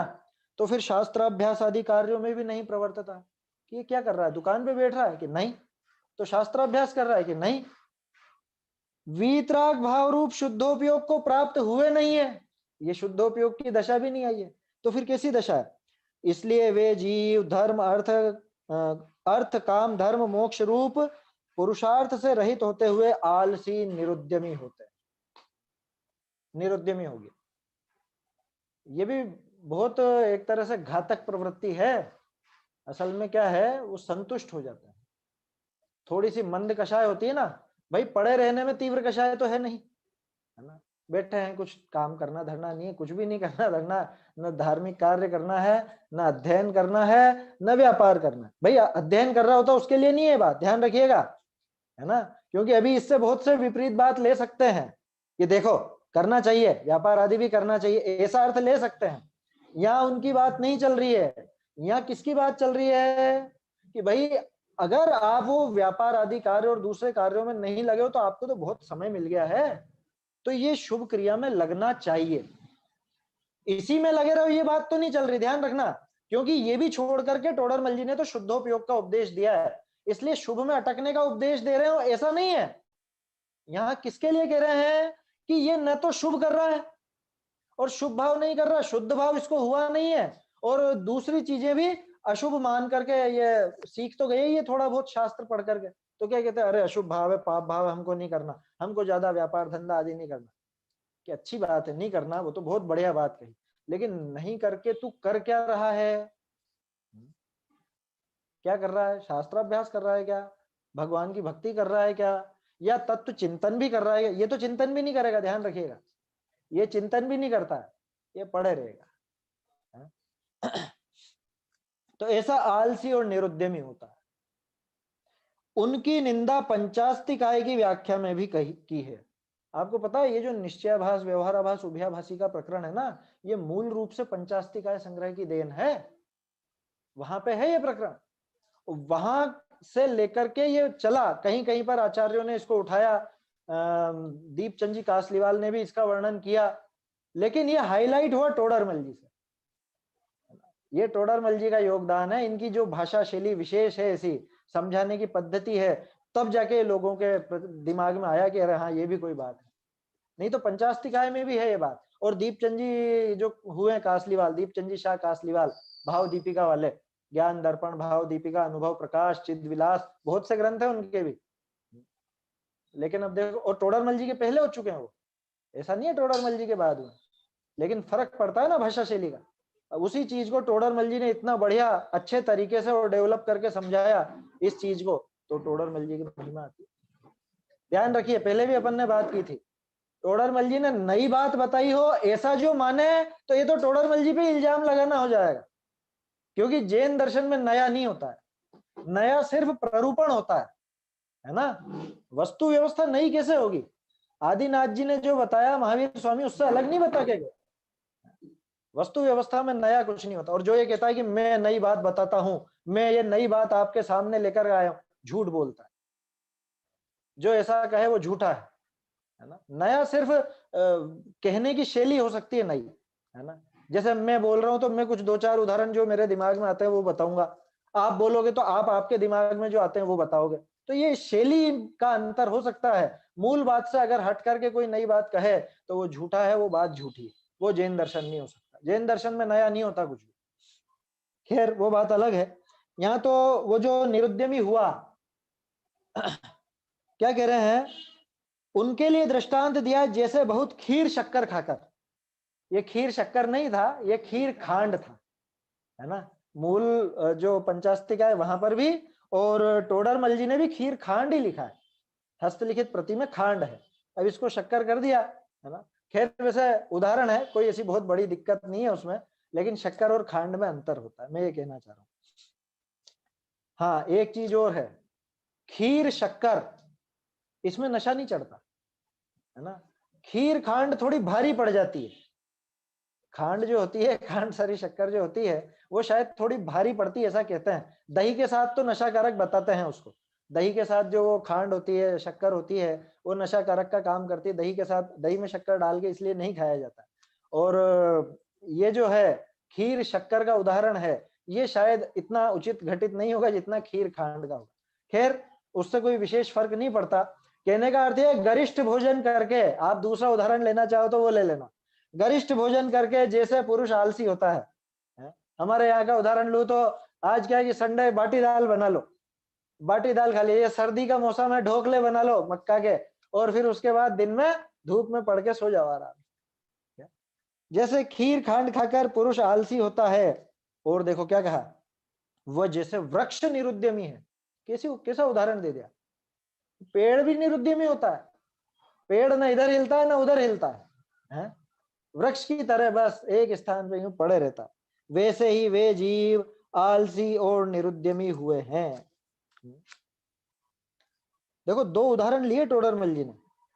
तो फिर शास्त्राभ्यास आदि कार्यों में भी नहीं प्रवर्तता कि ये क्या कर रहा है, दुकान पे बैठ रहा है कि नहीं, तो शास्त्राभ्यास कर रहा है कि नहीं, वीतराग भाव रूप शुद्धोपयोग को प्राप्त हुए नहीं है, ये शुद्धोपयोग की दशा भी नहीं आई है, तो फिर कैसी दशा है? इसलिए वे जीव धर्म अर्थ काम धर्म मोक्ष रूप पुरुषार्थ से रहित होते हुए आलसी निरुद्यमी होते हैं। निरुद्यमी हो गया, ये भी बहुत एक तरह से घातक प्रवृत्ति है। असल में क्या है, वो संतुष्ट हो जाता है। थोड़ी सी मंद कषाय होती है ना भाई, पड़े रहने में तीव्र कषाय तो है नहीं, है ना। बैठे हैं, कुछ काम करना धरना नहीं है, कुछ भी नहीं करना धरना, न धार्मिक कार्य करना है, न अध्ययन करना है, न व्यापार करना है। भैया अध्ययन कर रहा होता उसके लिए नहीं है बात, ध्यान रखिएगा, है ना, क्योंकि अभी इससे बहुत से विपरीत बात ले सकते हैं कि देखो करना चाहिए, व्यापार आदि भी करना चाहिए, ऐसा अर्थ ले सकते हैं। यहाँ उनकी बात नहीं चल रही है, यहाँ किसकी बात चल रही है कि भाई अगर आप वो व्यापार आदि कार्य और दूसरे कार्यों में नहीं लगे हो तो आपको तो बहुत समय मिल गया है, तो ये शुभ क्रिया में लगना चाहिए, इसी में लगे रहो, ये बात तो नहीं चल रही, ध्यान रखना। क्योंकि ये भी छोड़ करके टोडरमल जी ने तो शुद्धोपयोग का उपदेश दिया है, इसलिए शुभ में अटकने का उपदेश दे रहे हो ऐसा नहीं है। यहां किसके लिए कह रहे हैं कि ये न तो शुभ कर रहा है और शुभ भाव नहीं कर रहा, शुद्ध भाव इसको हुआ नहीं है, और दूसरी चीजें भी अशुभ मान करके ये सीख तो गए ये थोड़ा बहुत शास्त्र पढ़ करके, तो क्या कहते हैं, अरे अशुभ भाव है, पाप भाव है, हमको नहीं करना, हमको ज्यादा व्यापार धंधा आदि नहीं करना। कि अच्छी बात है नहीं करना, वो तो बहुत बढ़िया बात कही, लेकिन नहीं करके तू कर क्या रहा है, क्या कर रहा है, शास्त्राभ्यास कर रहा है क्या, भगवान की भक्ति कर रहा है क्या, या तत्व चिंतन भी कर रहा है? ये तो चिंतन भी नहीं करेगा, ध्यान रखिएगा, ये चिंतन भी नहीं करता है, ये पड़े रहेगा। तो ऐसा आलसी और निरुद्यमी होता है। उनकी निंदा पंचास्तिकाय की व्याख्या में भी की है। आपको पता है ये जो निश्चयाभास, व्यवहाराभास, उभयाभासी का प्रकरण है ना, ये मूल रूप से पंचास्तिकाय संग्रह की देन है, वहां पे है ये प्रकरण, वहां से लेकर के ये चला, कहीं कहीं पर आचार्यों ने इसको उठाया, दीपचंद जी कासलीवाल ने भी इसका वर्णन किया, लेकिन ये हाईलाइट हुआ टोडरमल जी से। ये टोडरमल जी का योगदान है, इनकी जो भाषा शैली विशेष है, ऐसी समझाने की पद्धति है, तब जाके लोगों के दिमाग में आया कि अरे हाँ ये भी कोई बात है, नहीं तो पंचास्तिकाय में भी है ये बात। और दीपचंद जी जो हुए कासलीवाल, दीपचंद जी शाह कासलीवाल, भाव दीपिका वाले, ज्ञान दर्पण, भाव दीपिका, अनुभव प्रकाश, चिद विलास, बहुत से ग्रंथ है उनके भी, लेकिन अब देखो, और टोडरमल जी के पहले हो चुके हैं वो, ऐसा नहीं है टोडरमल जी के बाद हुए, लेकिन फर्क पड़ता है ना भाषा शैली का। अब उसी चीज को टोडरमल जी ने इतना बढ़िया अच्छे तरीके से और डेवलप करके समझाया इस चीज को, तो टोडरमल जी की महिमा आती है। ध्यान रखिए, पहले भी अपन ने बात की थी, टोडरमल जी ने नई बात बताई हो ऐसा जो माने, तो ये तो टोडरमल जी पे इल्जाम लगाना हो जाएगा, क्योंकि जैन दर्शन में नया नहीं होता है, नया सिर्फ प्ररूपण होता है ना, वस्तु व्यवस्था नई कैसे होगी? आदिनाथ जी ने जो बताया महावीर स्वामी उससे अलग नहीं बता के गए, वस्तु व्यवस्था में नया कुछ नहीं होता। और जो ये कहता है कि मैं नई बात बताता हूं, मैं ये नई बात आपके सामने लेकर आया हूं, झूठ बोलता है, जो ऐसा कहे वो झूठा है ना। नया सिर्फ कहने की शैली हो सकती है नई, है ना। जैसे मैं बोल रहा हूं तो मैं कुछ दो चार उदाहरण जो मेरे दिमाग में आते हैं वो बताऊंगा, आप बोलोगे तो आप आपके दिमाग में जो आते हैं वो बताओगे, तो ये शैली का अंतर हो सकता है। मूल बात से अगर हट करके कोई नई बात कहे तो वो झूठा है, वो बात झूठी है, वो जैन दर्शन नहीं हो सकता, जैन दर्शन में नया नहीं होता कुछ भी। खैर वो बात अलग है। यहाँ तो वो जो निरुद्यमी हुआ क्या कह रहे हैं, उनके लिए दृष्टांत दिया जैसे बहुत खीर शक्कर खाकर, ये खीर शक्कर नहीं था, ये खीर खांड था, है ना। मूल जो पंचास्तिका है वहां पर भी, और टोडरमल जी ने भी खीर खांड ही लिखा है, हस्तलिखित प्रति में खांड है, अब इसको शक्कर कर दिया, है ना। खैर वैसे उदाहरण है, कोई ऐसी बहुत बड़ी दिक्कत नहीं है उसमें, लेकिन शक्कर और खांड में अंतर होता है, मैं ये कहना चाह रहा हूं। हाँ एक चीज और है, खीर शक्कर इसमें नशा नहीं चढ़ता, है ना। खीर खांड थोड़ी भारी पड़ जाती है, खांड जो होती है, खांड सारी शक्कर जो होती है वो शायद थोड़ी भारी पड़ती है ऐसा कहते हैं। दही के साथ तो नशाकारक बताते हैं उसको, दही के साथ जो वो खांड होती है, शक्कर होती है, वो नशाकारक का काम करती है, दही के साथ, दही में शक्कर डाल के इसलिए नहीं खाया जाता। और ये जो है खीर शक्कर का उदाहरण है, ये शायद इतना उचित घटित नहीं होगा जितना खीर खांड का होगा। खैर उससे कोई विशेष फर्क नहीं पड़ता। कहने का अर्थ है गरिष्ठ भोजन करके, आप दूसरा उदाहरण लेना चाहो तो वो ले लेना, गरिष्ठ भोजन करके जैसे पुरुष आलसी होता है? हमारे यहाँ का उदाहरण लूं तो आज क्या है कि संडे बाटी दाल बना लो, बाटी दाल खा ली, ये सर्दी का मौसम है, ढोकले बना लो मक्का के, और फिर उसके बाद दिन में धूप में पड़ के सो जाओ आराम। जैसे खीर खांड खाकर पुरुष आलसी होता है, और देखो क्या कहा, वह जैसे वृक्ष निरुद्यमी है। कैसा उदाहरण दे दिया, पेड़ भी निरुद्यमी होता है, पेड़ ना इधर हिलता है ना उधर हिलता है, है, वृक्ष की तरह बस एक स्थान पे यूं पड़े रहता, वैसे ही वे जीव आलसी और निरुद्यमी हुए हैं। देखो दो उदाहरण लिए टोडरमल जी ने,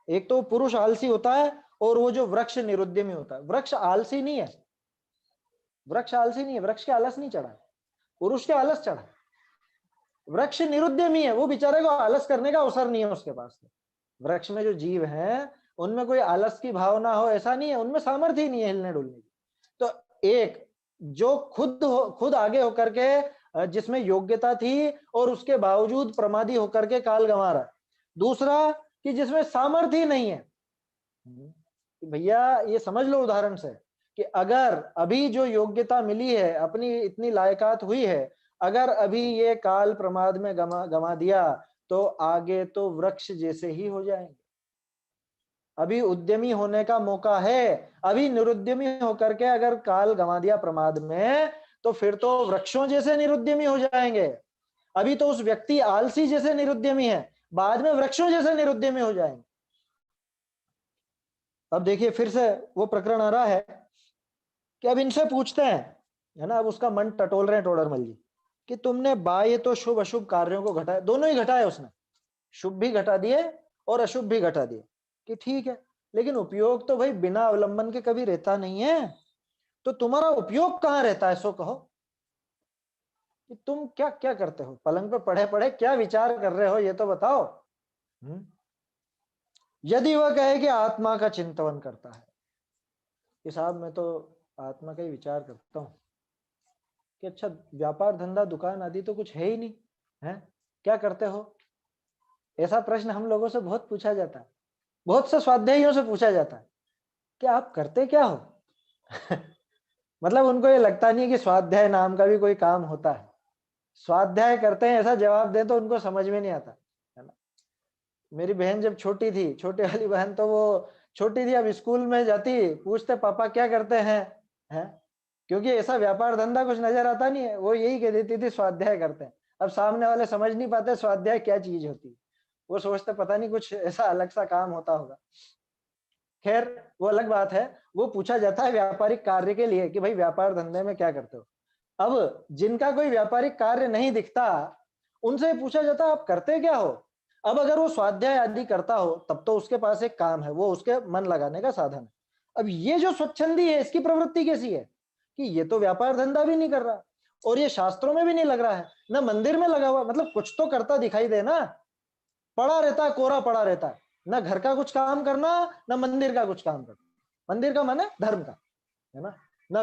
एक तो पुरुष आलसी होता है और वो जो वृक्ष निरुद्यमी होता है। वृक्ष आलसी नहीं है, वृक्ष आलसी नहीं है, वृक्ष के आलस नहीं चढ़ा, पुरुष के आलस चढ़ा। वृक्ष निरुद्यमी है, वो बेचारे को आलस करने का अवसर नहीं है उसके पास। वृक्ष में जो जीव हैं उनमें कोई आलस की भावना हो ऐसा नहीं है, उनमें सामर्थ्य ही नहीं है हिलने डुलने की। तो एक जो खुद आगे होकर के जिसमें योग्यता थी और उसके बावजूद प्रमादी होकर के काल गंवा रहा है। दूसरा कि जिसमें सामर्थ्य ही नहीं है। भैया ये समझ लो उदाहरण से कि अगर अभी जो योग्यता मिली है, अपनी इतनी लायकात हुई है, अगर अभी ये काल प्रमाद में गंवा दिया तो आगे तो वृक्ष जैसे ही हो जाएंगे। अभी उद्यमी होने का मौका है, अभी निरुद्यमी होकर के अगर काल गंवा दिया प्रमाद में तो फिर तो वृक्षों जैसे निरुद्यमी हो जाएंगे। अभी तो उस व्यक्ति आलसी जैसे निरुद्यमी है, बाद में वृक्षों जैसे निरुद्यमी हो जाएंगे। अब देखिए फिर से वो प्रकरण आ रहा है कि अब इनसे पूछते हैं, है ना, अब उसका मन टटोल रहे हैं टोडरमल जी कि तुमने बाह्य तो शुभ अशुभ कार्यों को घटाया, दोनों ही घटाए उसने, शुभ भी घटा दिए और अशुभ भी घटा दिए कि ठीक है, लेकिन उपयोग तो भाई बिना अवलंबन के कभी रहता नहीं है। तो तुम्हारा उपयोग कहाँ रहता है सो कहो कि तुम क्या क्या करते हो, पलंग पे पड़े पड़े क्या विचार कर रहे हो ये तो बताओ। यदि वह कहे कि आत्मा का चिंतन करता है कि साहब मैं तो आत्मा का ही विचार करता हूं कि अच्छा व्यापार धंधा दुकान आदि तो कुछ है ही नहीं है, क्या करते हो? ऐसा प्रश्न हम लोगों से बहुत पूछा जाता है, बहुत से स्वाध्यायियों से पूछा जाता है कि आप करते क्या हो? मतलब उनको ये लगता नहीं है कि स्वाध्याय नाम का भी कोई काम होता है। स्वाध्याय करते हैं ऐसा जवाब दें तो उनको समझ में नहीं आता, है ना। मेरी बहन जब छोटी थी, छोटी वाली बहन, तो वो छोटी थी, अब स्कूल में जाती, पूछते पापा क्या करते हैं, क्योंकि ऐसा व्यापार धंधा कुछ नजर आता नहीं है, वो यही कह देती थी स्वाध्याय करते हैं। अब सामने वाले समझ नहीं पाते स्वाध्याय क्या चीज होती है, वो सोचते पता नहीं कुछ ऐसा अलग सा काम होता होगा। खैर वो अलग बात है, वो पूछा जाता है व्यापारिक कार्य के लिए कि भाई व्यापार धंधे में क्या करते हो। अब जिनका कोई व्यापारिक कार्य नहीं दिखता उनसे पूछा जाता है आप करते क्या हो। अब अगर वो स्वाध्याय आदि करता हो तब तो उसके पास एक काम है, वो उसके मन लगाने का साधन है। अब ये जो स्वच्छंदी है इसकी प्रवृत्ति कैसी है कि ये तो व्यापार धंधा भी नहीं कर रहा और ये शास्त्रों में भी नहीं लग रहा है, ना मंदिर में लगा हुआ, मतलब कुछ तो करता दिखाई दे ना, पड़ा रहता है, कोरा पड़ा रहता है, ना घर का कुछ काम करना ना मंदिर का कुछ काम करना। मंदिर का मन है धर्म का, है ना, ना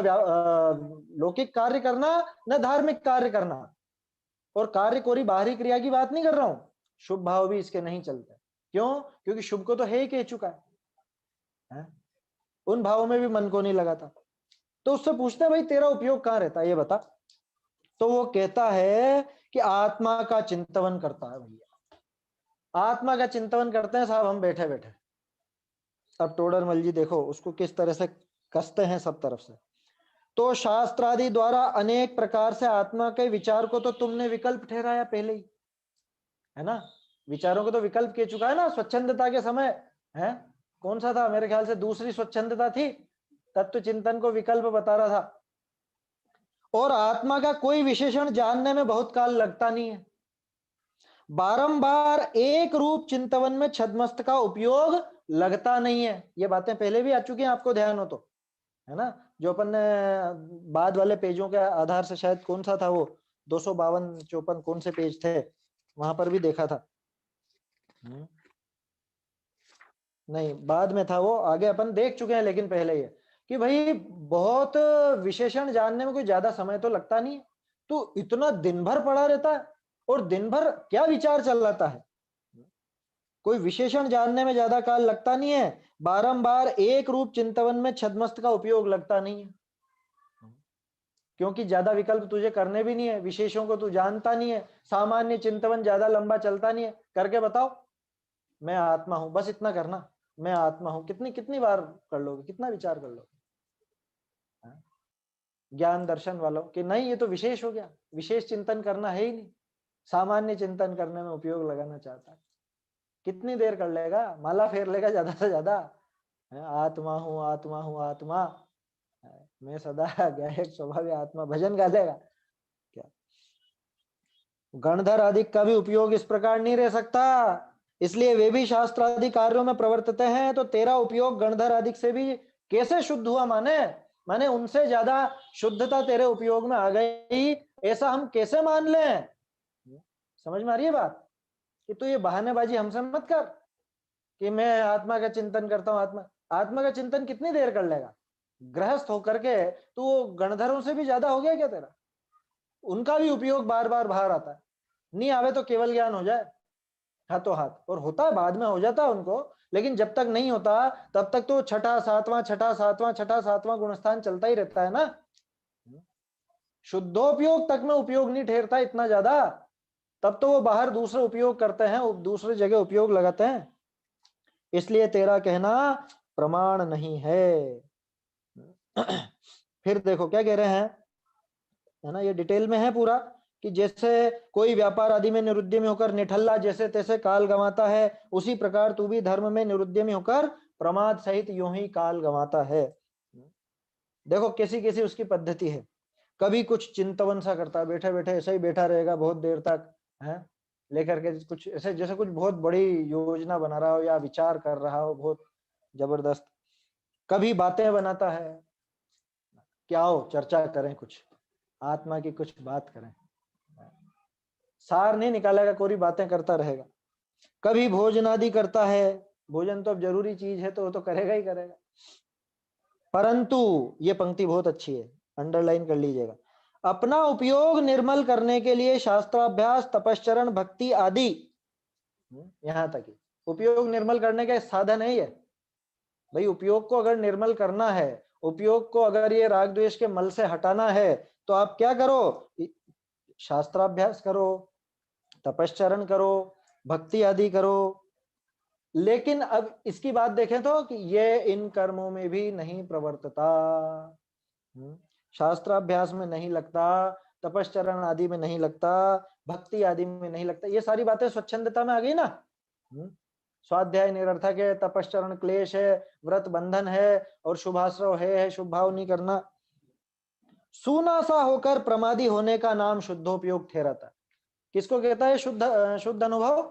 लौकिक कार्य करना ना धार्मिक कार्य करना। और कार्य कोरी बाहरी क्रिया की बात नहीं कर रहा हूं, शुभ भाव भी इसके नहीं चलते। क्यों? क्योंकि शुभ को तो है ही कह चुका है? उन भावों में भी मन को नहीं लगाता। तो उससे पूछते हैं भाई तेरा उपयोग कहां रहता है ये बता। तो वो कहता है कि आत्मा का चिंतन करता है भैया, आत्मा का चिंतन करते हैं साहब हम बैठे बैठे। अब टोडरमल जी देखो उसको किस तरह से कसते हैं सब तरफ से। तो शास्त्रादि द्वारा अनेक प्रकार से आत्मा के विचार को तो तुमने विकल्प ठहराया पहले ही, है ना, विचारों को तो विकल्प कह चुका है ना स्वच्छंदता के समय, है कौन सा था, मेरे ख्याल से दूसरी स्वच्छंदता थी, तत्व चिंतन को विकल्प बता रहा था। और आत्मा का कोई विशेषण जानने में बहुत काल लगता नहीं है, बारंबार एक रूप चिंतवन में छद्मस्त का उपयोग लगता नहीं है। ये बातें पहले भी आ चुकी हैं आपको ध्यान हो तो, है ना, जो अपन ने बाद वाले पेजों के आधार से, शायद कौन सा था वो 252-54 कौन से पेज थे वहां पर भी देखा था। नहीं बाद में था वो, आगे अपन देख चुके हैं, लेकिन पहले ही है कि भाई बहुत विशेषण जानने में कोई ज्यादा समय तो लगता नहीं है, तो इतना दिन भर पड़ा रहता है और दिन भर क्या विचार चल रहा है, कोई विशेषण जानने में ज्यादा काल लगता नहीं है, बारंबार एक रूप चिंतवन में छद्मस्त का उपयोग लगता नहीं है, क्योंकि ज्यादा विकल्प तुझे करने भी नहीं है, विशेषों को तू जानता नहीं है, सामान्य चिंतवन ज्यादा लंबा चलता नहीं है। करके बताओ मैं आत्मा हूं, बस इतना करना, मैं आत्मा हूं, कितनी कितनी बार कर लोगे, कितना विचार कर लोगे? ज्ञान दर्शन वालों कि नहीं ये तो विशेष हो गया, विशेष चिंतन करना है ही नहीं, सामान्य चिंतन करने में उपयोग लगाना चाहता है, कितनी देर कर लेगा, माला फेर लेगा ज्यादा से ज्यादा, आत्मा हूँ आत्मा हूँ आत्मा, मैं सदा गायक स्वभाव आत्मा, भजन गा देगा क्या? गणधर आदि का भी उपयोग इस प्रकार नहीं रह सकता, इसलिए वे भी शास्त्र आदि कार्यों में प्रवर्तित हैं। तो तेरा उपयोग गणधर आदि से भी कैसे शुद्ध हुआ? माने उनसे ज्यादा शुद्धता तेरे उपयोग में आ गई, ऐसा हम कैसे मान लें? समझ में आ रही है बात? कि तू ये बहानेबाजी हमसे मत कर कि मैं आत्मा का चिंतन करता हूं। आत्मा का चिंतन कितनी देर कर लेगा? गृहस्थ होकर के तू गणधरों से भी ज्यादा हो गया क्या तेरा? उनका भी उपयोग बार बार बाहर आता है, नहीं आवे तो केवल ज्ञान हो जाए हाथों हाथ, और होता है बाद में, हो जाता है उनको, लेकिन जब तक नहीं होता तब तक तो छठा सातवां गुणस्थान चलता ही रहता है ना। शुद्धोपयोग तक में उपयोग नहीं ठहरता इतना ज्यादा, तब तो वो बाहर दूसरे उपयोग करते हैं, दूसरे जगह उपयोग लगाते हैं। इसलिए तेरा कहना प्रमाण नहीं है। फिर देखो क्या कह रहे हैं, है ना, ये डिटेल में है पूरा, कि जैसे कोई व्यापार आदि में निरुद्यमी होकर निठल्ला जैसे तैसे काल गंवाता है, उसी प्रकार तू भी धर्म में निरुद्यमी होकर प्रमाद सहित यूं ही काल गंवाता है। देखो कैसी कैसी उसकी पद्धति है। कभी कुछ चिंतवन सा करता है, बैठे बैठे ऐसे ही बैठा रहेगा बहुत देर तक, है लेकर के कुछ ऐसे जैसे कुछ बहुत बड़ी योजना बना रहा हो या विचार कर रहा हो बहुत जबरदस्त। कभी बातें बनाता है, क्या हो चर्चा करें, कुछ आत्मा की कुछ बात करें, सार नहीं निकालेगा, कोरी बातें करता रहेगा। कभी भोजन आदि करता है, भोजन तो अब जरूरी चीज है तो वो तो करेगा ही करेगा। परंतु ये पंक्ति बहुत अच्छी है, अंडरलाइन कर लीजिएगा, अपना उपयोग निर्मल करने के लिए शास्त्राभ्यास तपश्चरण भक्ति आदि, यहां तक ही उपयोग निर्मल करने का साधन है ये भाई। उपयोग को अगर निर्मल करना है, उपयोग को अगर ये राग द्वेष के मल से हटाना है, तो आप क्या करो, शास्त्राभ्यास करो, तपश्चरण करो, भक्ति आदि करो। लेकिन अब इसकी बात देखें तो कि ये इन कर्मों में भी नहीं प्रवर्तता, शास्त्राभ्यास में नहीं लगता, तपश्चरण आदि में नहीं लगता, भक्ति आदि में नहीं लगता। ये सारी बातें स्वच्छंदता में आ गई ना। स्वाध्याय निरर्थक है, तपश्चरण क्लेश है, व्रत बंधन है, और शुभाश्रव है शुभ भाव नहीं करना। सूना सा होकर प्रमादी होने का नाम शुद्धोपयोग ठहराता। किसको कहता है शुद्ध अनुभव?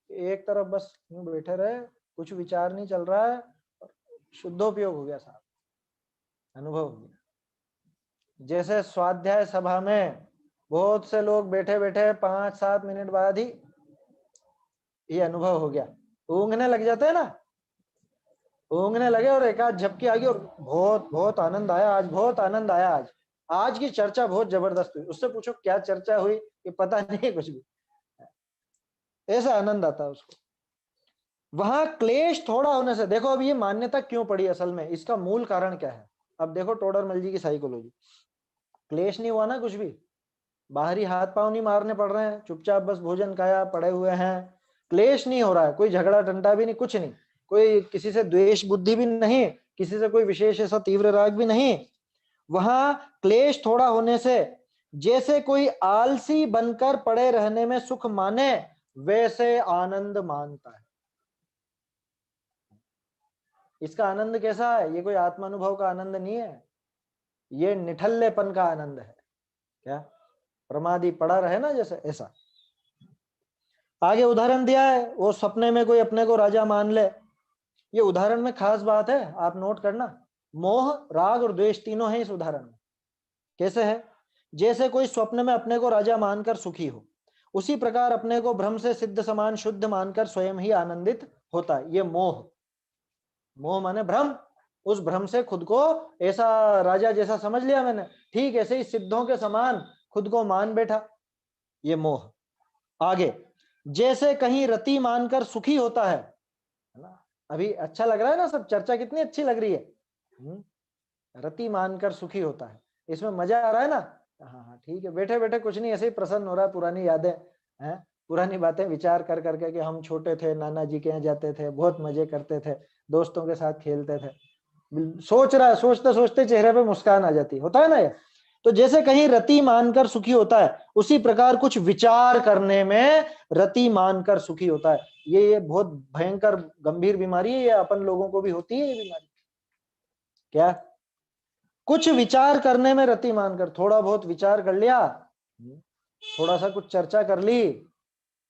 एक तरफ बस यूं बैठे रहे, कुछ विचार नहीं चल रहा है, शुद्धोपयोग हो गया साहब, अनुभव हो गया। जैसे स्वाध्याय सभा में बहुत से लोग बैठे बैठे 5-7 मिनट बाद ही ये अनुभव हो गया, ऊँघने लग जाते हैं ना, ऊँघने लगे और एक आध झपकी आ गई और बहुत बहुत आनंद आया आज, बहुत आनंद आया आज की चर्चा बहुत जबरदस्त हुई। उससे पूछो क्या चर्चा हुई, ये पता नहीं कुछ भी, ऐसा आनंद आता है उसको। वहां क्लेश थोड़ा होने से, देखो अब ये मान्यता क्यों पड़ी असल में, इसका मूल कारण क्या है? अब देखो टोडरमल जी की साइकोलॉजी, क्लेश नहीं हुआ ना कुछ भी, बाहरी हाथ पांव नहीं मारने पड़ रहे हैं, चुपचाप बस भोजन खाया पड़े हुए हैं, क्लेश नहीं हो रहा है, कोई झगड़ा टंटा भी नहीं, कुछ नहीं, कोई किसी से द्वेष बुद्धि भी नहीं, किसी से कोई विशेष ऐसा तीव्र राग भी नहीं। वहां क्लेश थोड़ा होने से जैसे कोई आलसी बनकर पड़े रहने में सुख माने, वैसे आनंद मानता है। इसका आनंद कैसा है? ये कोई आत्मानुभव का आनंद नहीं है, ये निठल्लेपन का आनंद है। क्या प्रमादी पड़ा रहे ना जैसे, ऐसा। आगे उदाहरण दिया है, वो सपने में कोई अपने को राजा मान ले। ये उदाहरण में खास बात है, आप नोट करना, मोह राग और द्वेष तीनों है इस उदाहरण में। कैसे है? जैसे कोई स्वप्न में अपने को राजा मानकर सुखी हो, उसी प्रकार अपने को भ्रम से सिद्ध समान शुद्ध मानकर स्वयं ही आनंदित होता है। ये मोह, मोह माने भ्रम, उस भ्रम से खुद को ऐसा राजा जैसा समझ लिया मैंने, ठीक ऐसे ही सिद्धों के समान खुद को मान बैठा, ये मोह। आगे, जैसे कहीं रति मानकर सुखी होता है ना। अभी अच्छा लग रहा है ना, सब चर्चा कितनी अच्छी लग रही है। रति मानकर सुखी होता है, इसमें मजा आ रहा है ना। हाँ हाँ ठीक है, बैठे बैठे कुछ नहीं, ऐसे ही प्रसन्न हो रहा है, पुरानी यादें हैं, पुरानी बातें विचार कर करके कि हम छोटे थे, नाना जी के यहाँ जाते थे, बहुत मजे करते थे, दोस्तों के साथ खेलते थे। सोच रहा है, सोचते सोचते चेहरे पे मुस्कान आ जाती, होता है ना ये। तो जैसे कहीं रति मानकर सुखी होता है, उसी प्रकार कुछ विचार करने में रति मानकर सुखी होता है। ये बहुत भयंकर गंभीर बीमारी है, ये अपन लोगों को भी होती है ये बीमारी। क्या? कुछ विचार करने में रति मानकर, थोड़ा बहुत विचार कर लिया, थोड़ा सा कुछ चर्चा कर ली,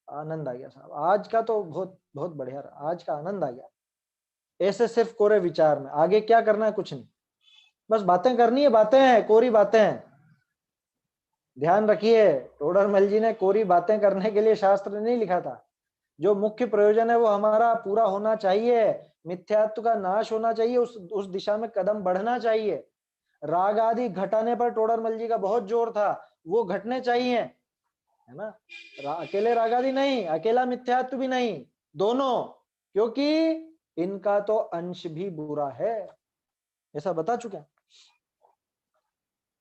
आनंद आ गया साहब, आज का तो बहुत बहुत बढ़िया रहा, आज का आनंद आ गया। ऐसे सिर्फ कोरे विचार में, आगे क्या करना है कुछ नहीं, बस बातें करनी है, बातें हैं, कोरी बातें हैं। ध्यान रखिए, टोडरमल जी ने कोरी बातें करने के लिए शास्त्र नहीं लिखा था। जो मुख्य प्रयोजन है वो हमारा पूरा होना चाहिए, मिथ्यात्व का नाश होना चाहिए, उस दिशा में कदम बढ़ना चाहिए। राग आदि घटाने पर टोडरमल जी का बहुत जोर था, वो घटने चाहिए, है ना। अकेले राग आदि नहीं, अकेला मिथ्यात्व भी नहीं, दोनों, क्योंकि इनका तो अंश भी बुरा है, ऐसा बता चुके हैं।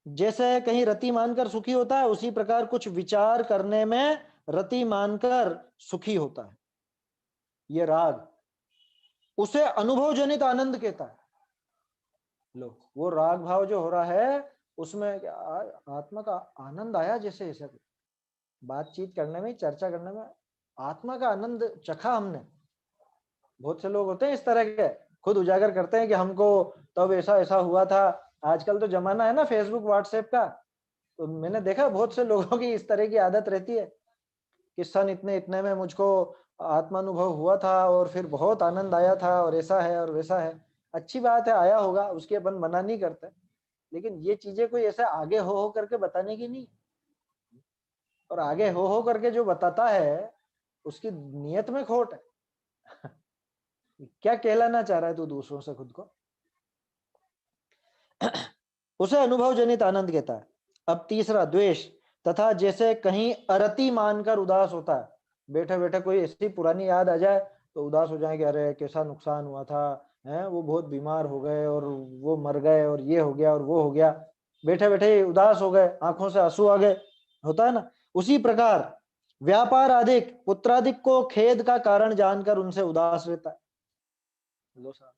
जैसे कहीं रति मानकर सुखी होता है, उसी प्रकार कुछ विचार करने में रति मानकर सुखी होता है। ये राग, उसे अनुभव जनित आनंद कहता है। लो, वो राग भाव जो हो रहा है उसमें आत्मा का आनंद आया, जैसे ऐसा बातचीत करने में, चर्चा करने में आत्मा का आनंद चखा हमने। बहुत से लोग होते हैं इस तरह के, खुद उजागर करते हैं कि हमको तब ऐसा ऐसा हुआ था। आजकल तो जमाना है ना फेसबुक व्हाट्सएप का, तो मैंने देखा बहुत से लोगों की इस तरह की आदत रहती है कि सन इतने इतने में मुझको आत्मानुभव हुआ था और फिर बहुत आनंद आया था और ऐसा है और वैसा है। अच्छी बात है, आया होगा, उसकी अपन मना नहीं करते, लेकिन ये चीजें कोई ऐसे आगे हो करके बताने की नहीं। और आगे हो करके जो बताता है उसकी नियत में खोट है। क्या कहलाना चाह रहा है तू दूसरों से खुद को? उसे अनुभव जनित आनंद कहता है। अब तीसरा, द्वेष। तथा जैसे कहीं अरति मानकर उदास होता है, बैठे बैठे कोई ऐसी पुरानी याद आ जाए तो उदास हो जाएंगे, अरे कैसा नुकसान हुआ था, है वो बहुत बीमार हो गए और वो मर गए और ये हो गया और वो हो गया, बैठे बैठे उदास हो गए, आंखों से आंसू आ गए, होता है ना। उसी प्रकार व्यापार आदिक, पुत्रादिक को खेद का कारण जानकर उनसे उदास रहता है। लो साहब,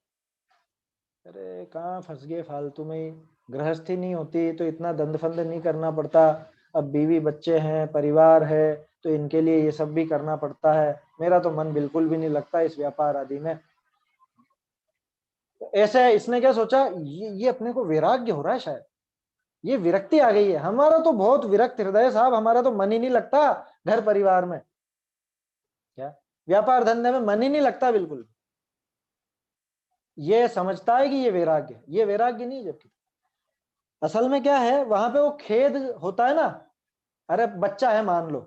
अरे कहाँ फंस गए फालतू में ही, गृहस्थी नहीं होती तो इतना दंड फंद नहीं करना पड़ता, अब बीवी बच्चे हैं, परिवार है, तो इनके लिए ये सब भी करना पड़ता है, मेरा तो मन बिल्कुल भी नहीं लगता इस व्यापार आदि में। तो ऐसे इसने क्या सोचा, ये अपने को वैराग्य हो रहा है, शायद ये विरक्ति आ गई है, हमारा तो बहुत विरक्त हृदय है साहब, हमारा तो मन ही नहीं लगता घर परिवार में, क्या व्यापार धंधे में मन ही नहीं लगता बिल्कुल। ये समझता है कि ये वैराग्य नहीं, जबकि असल में क्या है, वहां पे वो खेद होता है ना। अरे बच्चा है, मान लो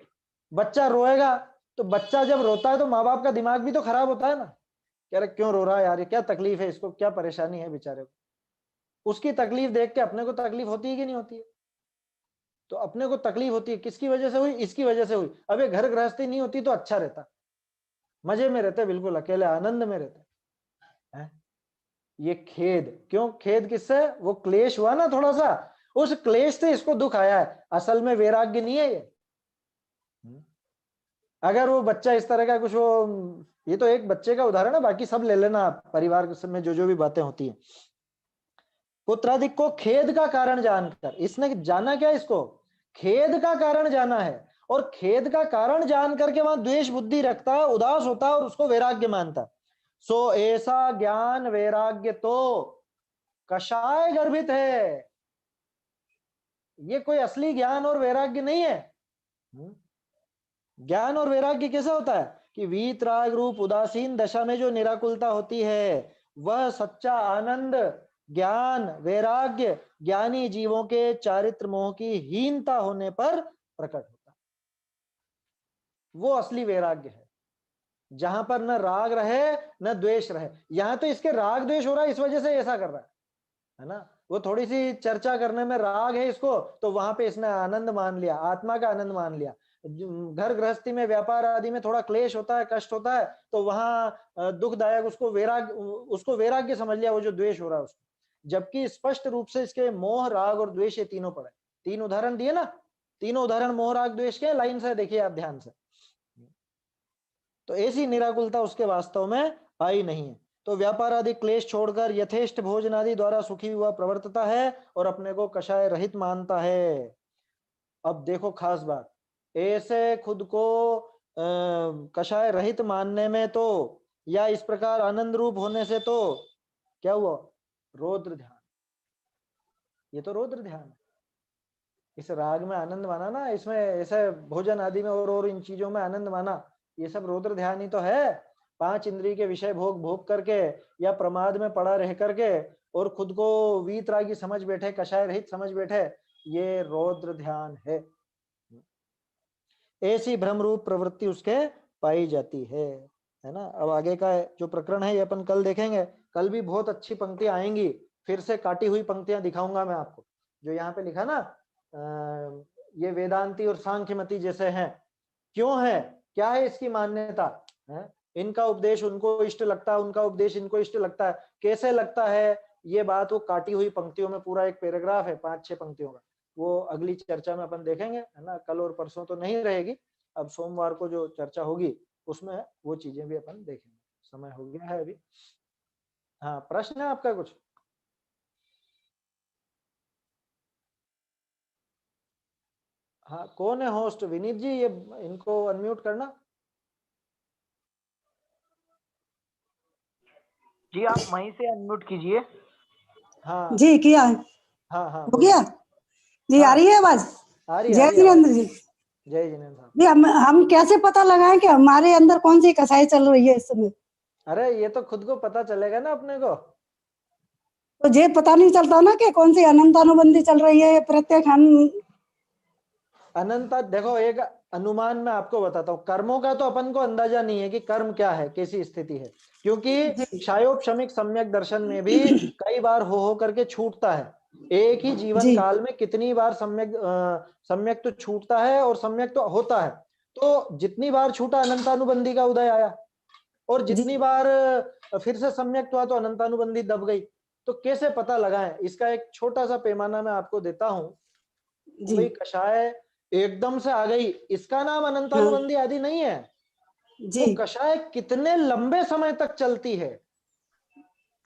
बच्चा रोएगा, तो बच्चा जब रोता है तो माँ बाप का दिमाग भी तो खराब होता है ना, कि अरे क्यों रो रहा है यार, ये क्या तकलीफ है, इसको क्या परेशानी है बेचारे को। उसकी तकलीफ देख के अपने को तकलीफ होती है कि नहीं होती है? तो अपने को तकलीफ होती है, किसकी वजह से हुई, इसकी वजह से हुई। अब ये घर गृहस्थी नहीं होती तो अच्छा रहता, मजे में रहते, बिल्कुल अकेले आनंद में रहते हैं। ये खेद, क्यों खेद, किससे? वो क्लेश हुआ ना थोड़ा सा, उस क्लेश से इसको दुख आया है, असल में वैराग्य नहीं है ये। अगर वो बच्चा इस तरह का कुछ, वो ये तो एक बच्चे का उदाहरण है, बाकी सब ले लेना आप, परिवार में जो जो भी बातें होती है। पुत्रादिक को खेद का कारण जानकर, इसने जाना क्या, इसको खेद का कारण जाना है, और खेद का कारण जान करके वहां द्वेष बुद्धि रखता है, उदास होता है और उसको वैराग्य मानता है। सो ऐसा ज्ञान वैराग्य तो कषाय गर्भित है, ये कोई असली ज्ञान और वैराग्य नहीं है। ज्ञान और वैराग्य कैसा होता है कि वीतराग रूप उदासीन दशा में जो निराकुलता होती है, वह सच्चा आनंद, ज्ञान, वैराग्य ज्ञानी जीवों के चारित्र मोह की हीनता होने पर प्रकट होता है। वो असली वैराग्य है, जहां पर न राग रहे न द्वेष रहे। यहां तो इसके राग द्वेष हो रहा है, इस वजह से ऐसा कर रहा है ना। वो थोड़ी सी चर्चा करने में राग है इसको, तो वहां पे इसने आनंद मान लिया, आत्मा का आनंद मान लिया। घर गृहस्थी में, व्यापार आदि में थोड़ा क्लेश होता है, कष्ट होता है, तो वहां दुखदायक, उसको वैराग्य समझ लिया, वो जो द्वेष हो रहा है उसको। जबकि स्पष्ट रूप से इसके मोह, राग और द्वेष, ये तीनों पड़े। तीन उदाहरण दिए ना, तीनों उदाहरण मोह, राग, द्वेष के, लाइन से देखिए आप ध्यान से। तो ऐसी निराकुलता उसके वास्तव में आई नहीं है। तो व्यापार आदि क्लेश छोड़कर यथेष्ट भोजन आदि द्वारा सुखी हुआ प्रवर्तता है और अपने को कषाय रहित मानता है। अब देखो खास बात, ऐसे खुद को कषाय रहित मानने में तो या इस प्रकार आनंद रूप होने से तो क्या हुआ, रौद्र ध्यान। ये तो रौद्र ध्यान है। इस राग में आनंद माना ना, इसमें ऐसे भोजन आदि में और इन चीजों में आनंद माना, ये सब रौद्र ध्यान ही तो है। पांच इंद्रिय के विषय भोग भोग करके या प्रमाद में पड़ा रह करके और खुद को वीतरागी समझ बैठे, कषाय रहित समझ बैठे, ये रौद्र ध्यान है। ऐसी भ्रम रूप प्रवृत्ति उसके पाई जाती है ना। अब आगे का जो प्रकरण है ये अपन कल देखेंगे। कल भी बहुत अच्छी पंक्तियां आएंगी, फिर से काटी हुई पंक्तियां दिखाऊंगा मैं आपको। जो यहाँ पे लिखा ना, ये वेदांती और सांख्यमती जैसे हैं, क्यों है, क्या है इसकी मान्यता है, इनका उपदेश उनको इष्ट लगता है, उनका उपदेश इनको इष्ट लगता है, कैसे लगता है, ये बात वो काटी हुई पंक्तियों में, पूरा एक पैराग्राफ है 5-6 पंक्तियों का, वो अगली चर्चा में अपन देखेंगे, है ना। कल और परसों तो नहीं रहेगी, अब सोमवार को जो चर्चा होगी उसमें वो चीजें भी अपन देखेंगे। समय हो गया है अभी। हाँ, प्रश्न है आपका कुछ? हाँ, कौन है होस्ट? विनीत जी, ये इनको अनम्यूट करना। जी आप वहीं से अनम्यूट कीजिए। हाँ जी किया है। हाँ हाँ, हो गया जी। हाँ, आ रही है आवाज? आ रही जय है जिनेन्द्र जी। जय जिनेन्द्र साहब। जी हम कैसे पता लगाएं कि हमारे अंदर कौन सी कसाई चल रही है इस समय? अरे ये तो खुद को पता चलेगा ना अपने को। तो ये पता नहीं चलता ना कि कौन सी अनंतानुबंधी चल रही है, प्रत्येक अनंता, देखो एक अनुमान मैं आपको बताता हूँ। कर्मों का तो अपन को अंदाजा नहीं है कि कर्म क्या है, कैसी स्थिति है, क्योंकि क्षयोपशमिक सम्यक दर्शन में भी कई बार हो करके छूटता है। एक ही जीवन काल में कितनी बार सम्यक तो छूटता है और सम्यक तो होता है। तो जितनी बार छूटा अनंतानुबंधी का उदय आया, और जितनी बार फिर से सम्यक हुआ तो अनंतानुबंधी दब गई। तो कैसे पता लगाएं, इसका एक छोटा सा पैमाना मैं आपको देता हूं। भाई कषाय एकदम से आ गई, इसका नाम अनंतानुबंधी आदि नहीं है। वो कषाय कितने लंबे समय तक चलती है,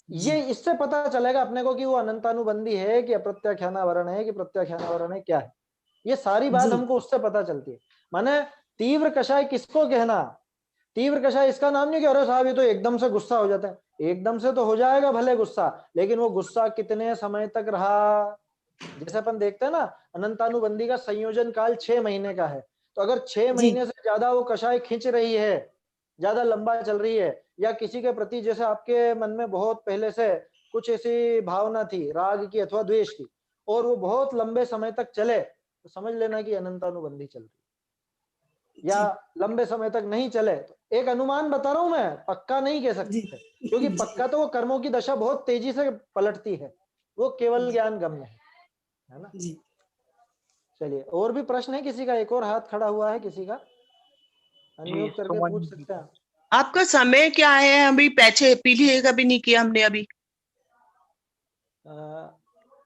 ये इससे पता चलेगा अपने को कि वो अनंतानुबंधी है कि अप्रत्याख्यानावरण है कि प्रत्याख्यानावरण है, क्या है। ये सारी बात हमको उससे पता चलती है। माने तीव्र कषाय किसको कहना, तीव्र कषाय इसका नाम नहीं कि अरे साहब ये तो एकदम से गुस्सा हो जाता है। एकदम से तो हो जाएगा भले गुस्सा, लेकिन वो गुस्सा कितने समय तक रहा। जैसे अपन देखते हैं ना, अनंतानुबंधी का संयोजन काल 6 महीने का है। तो अगर 6 महीने से ज्यादा वो कषाय खींच रही है, ज्यादा लंबा चल रही है, या किसी के प्रति जैसे आपके मन में बहुत पहले से कुछ ऐसी भावना थी राग की अथवा द्वेष की, और वो बहुत लंबे समय तक चले, तो समझ लेना कि अनंतानुबंधी चल रही है। या लंबे समय तक नहीं चले तो एक अनुमान बता रहा हूं मैं, पक्का नहीं कह सकते, क्योंकि पक्का तो वो कर्मों की दशा बहुत तेजी से पलटती है, वो केवल ज्ञान गम्य है ना। चलिए, और भी प्रश्न है किसी का? एक और हाथ खड़ा हुआ है किसी का, अनम्यूट करके पूछ सकते हैं। आपका समय क्या है? अभी पीछे कभी नहीं किया हमने अभी।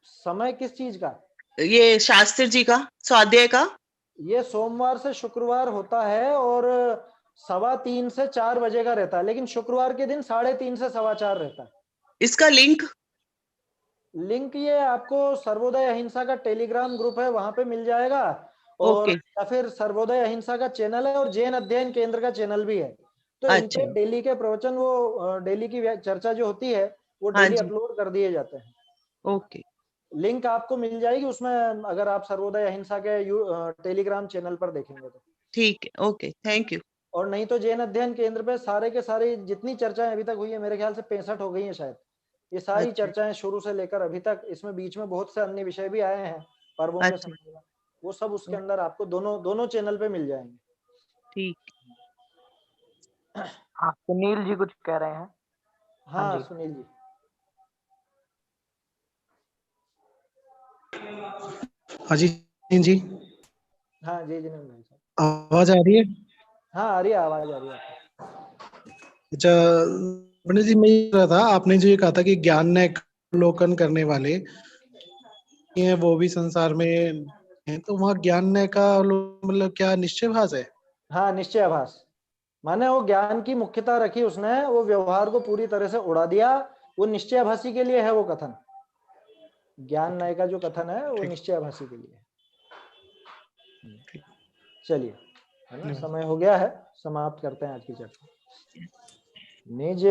समय किस चीज का? ये शास्त्री जी का स्वाध्याय का। ये सोमवार से शुक्रवार होता है और 3:15 से 4 बजे का रहता है, लेकिन शुक्रवार के दिन 3:30 से 4:15 रहता है। इसका लिंक ये आपको सर्वोदय अहिंसा का टेलीग्राम ग्रुप है, वहां पे मिल जाएगा, और या फिर सर्वोदय अहिंसा का चैनल है, और जैन अध्ययन केंद्र का चैनल भी है। तो इनके डेली के प्रवचन, वो डेली की चर्चा जो होती है वो डेली अपलोड कर दिए जाते हैं। ओके, लिंक आपको मिल जाएगी उसमें, अगर आप सर्वोदय अहिंसा के टेलीग्राम चैनल पर देखेंगे तो। ठीक है, ओके, थैंक यू। और नहीं तो जैन अध्ययन केंद्र पे सारे के सारे जितनी चर्चाएं अभी तक हुई है, मेरे ख्याल से 65 हो गई हैं शायद, ये सारी चर्चाएं शुरू से लेकर अभी तक, इसमें बीच में बहुत से अन्य विषय भी आए हैं पर्वों के समय में, वो सब उसके अंदर आपको दोनों चैनल पे मिल जाएंगे। ठीक। हाँ, सुनील जी कुछ कह रहे हैं। हाँ सुनील जी। हाँ जी जी। हाँ जी जिनेन्द्र भाई साहब, आवाज आ रही है? हाँ आ रही है, आवाज आ रही है। अच्छा पंडित जी, मैं ये कह रहा था, आपने जो ये कहा था कि ज्ञान ने अवलोकन करने वाले हैं वो भी संसार में हैं, तो वहाँ ज्ञान ने का मतलब क्या निश्चय भास है? हाँ निश्चय आभास। माने वो ज्ञान की मुख्यता रखी उसने, वो व्यवहार को पूरी तरह से उड़ा दिया। वो निश्चयाभासी के लिए है वो कथन, ज्ञान नय का जो कथन है वो ठीक। निश्चयाभासी के लिए है। चलिए, है ना, धन्यवाद। समय हो गया है, समाप्त करते हैं आज की चर्चा। निज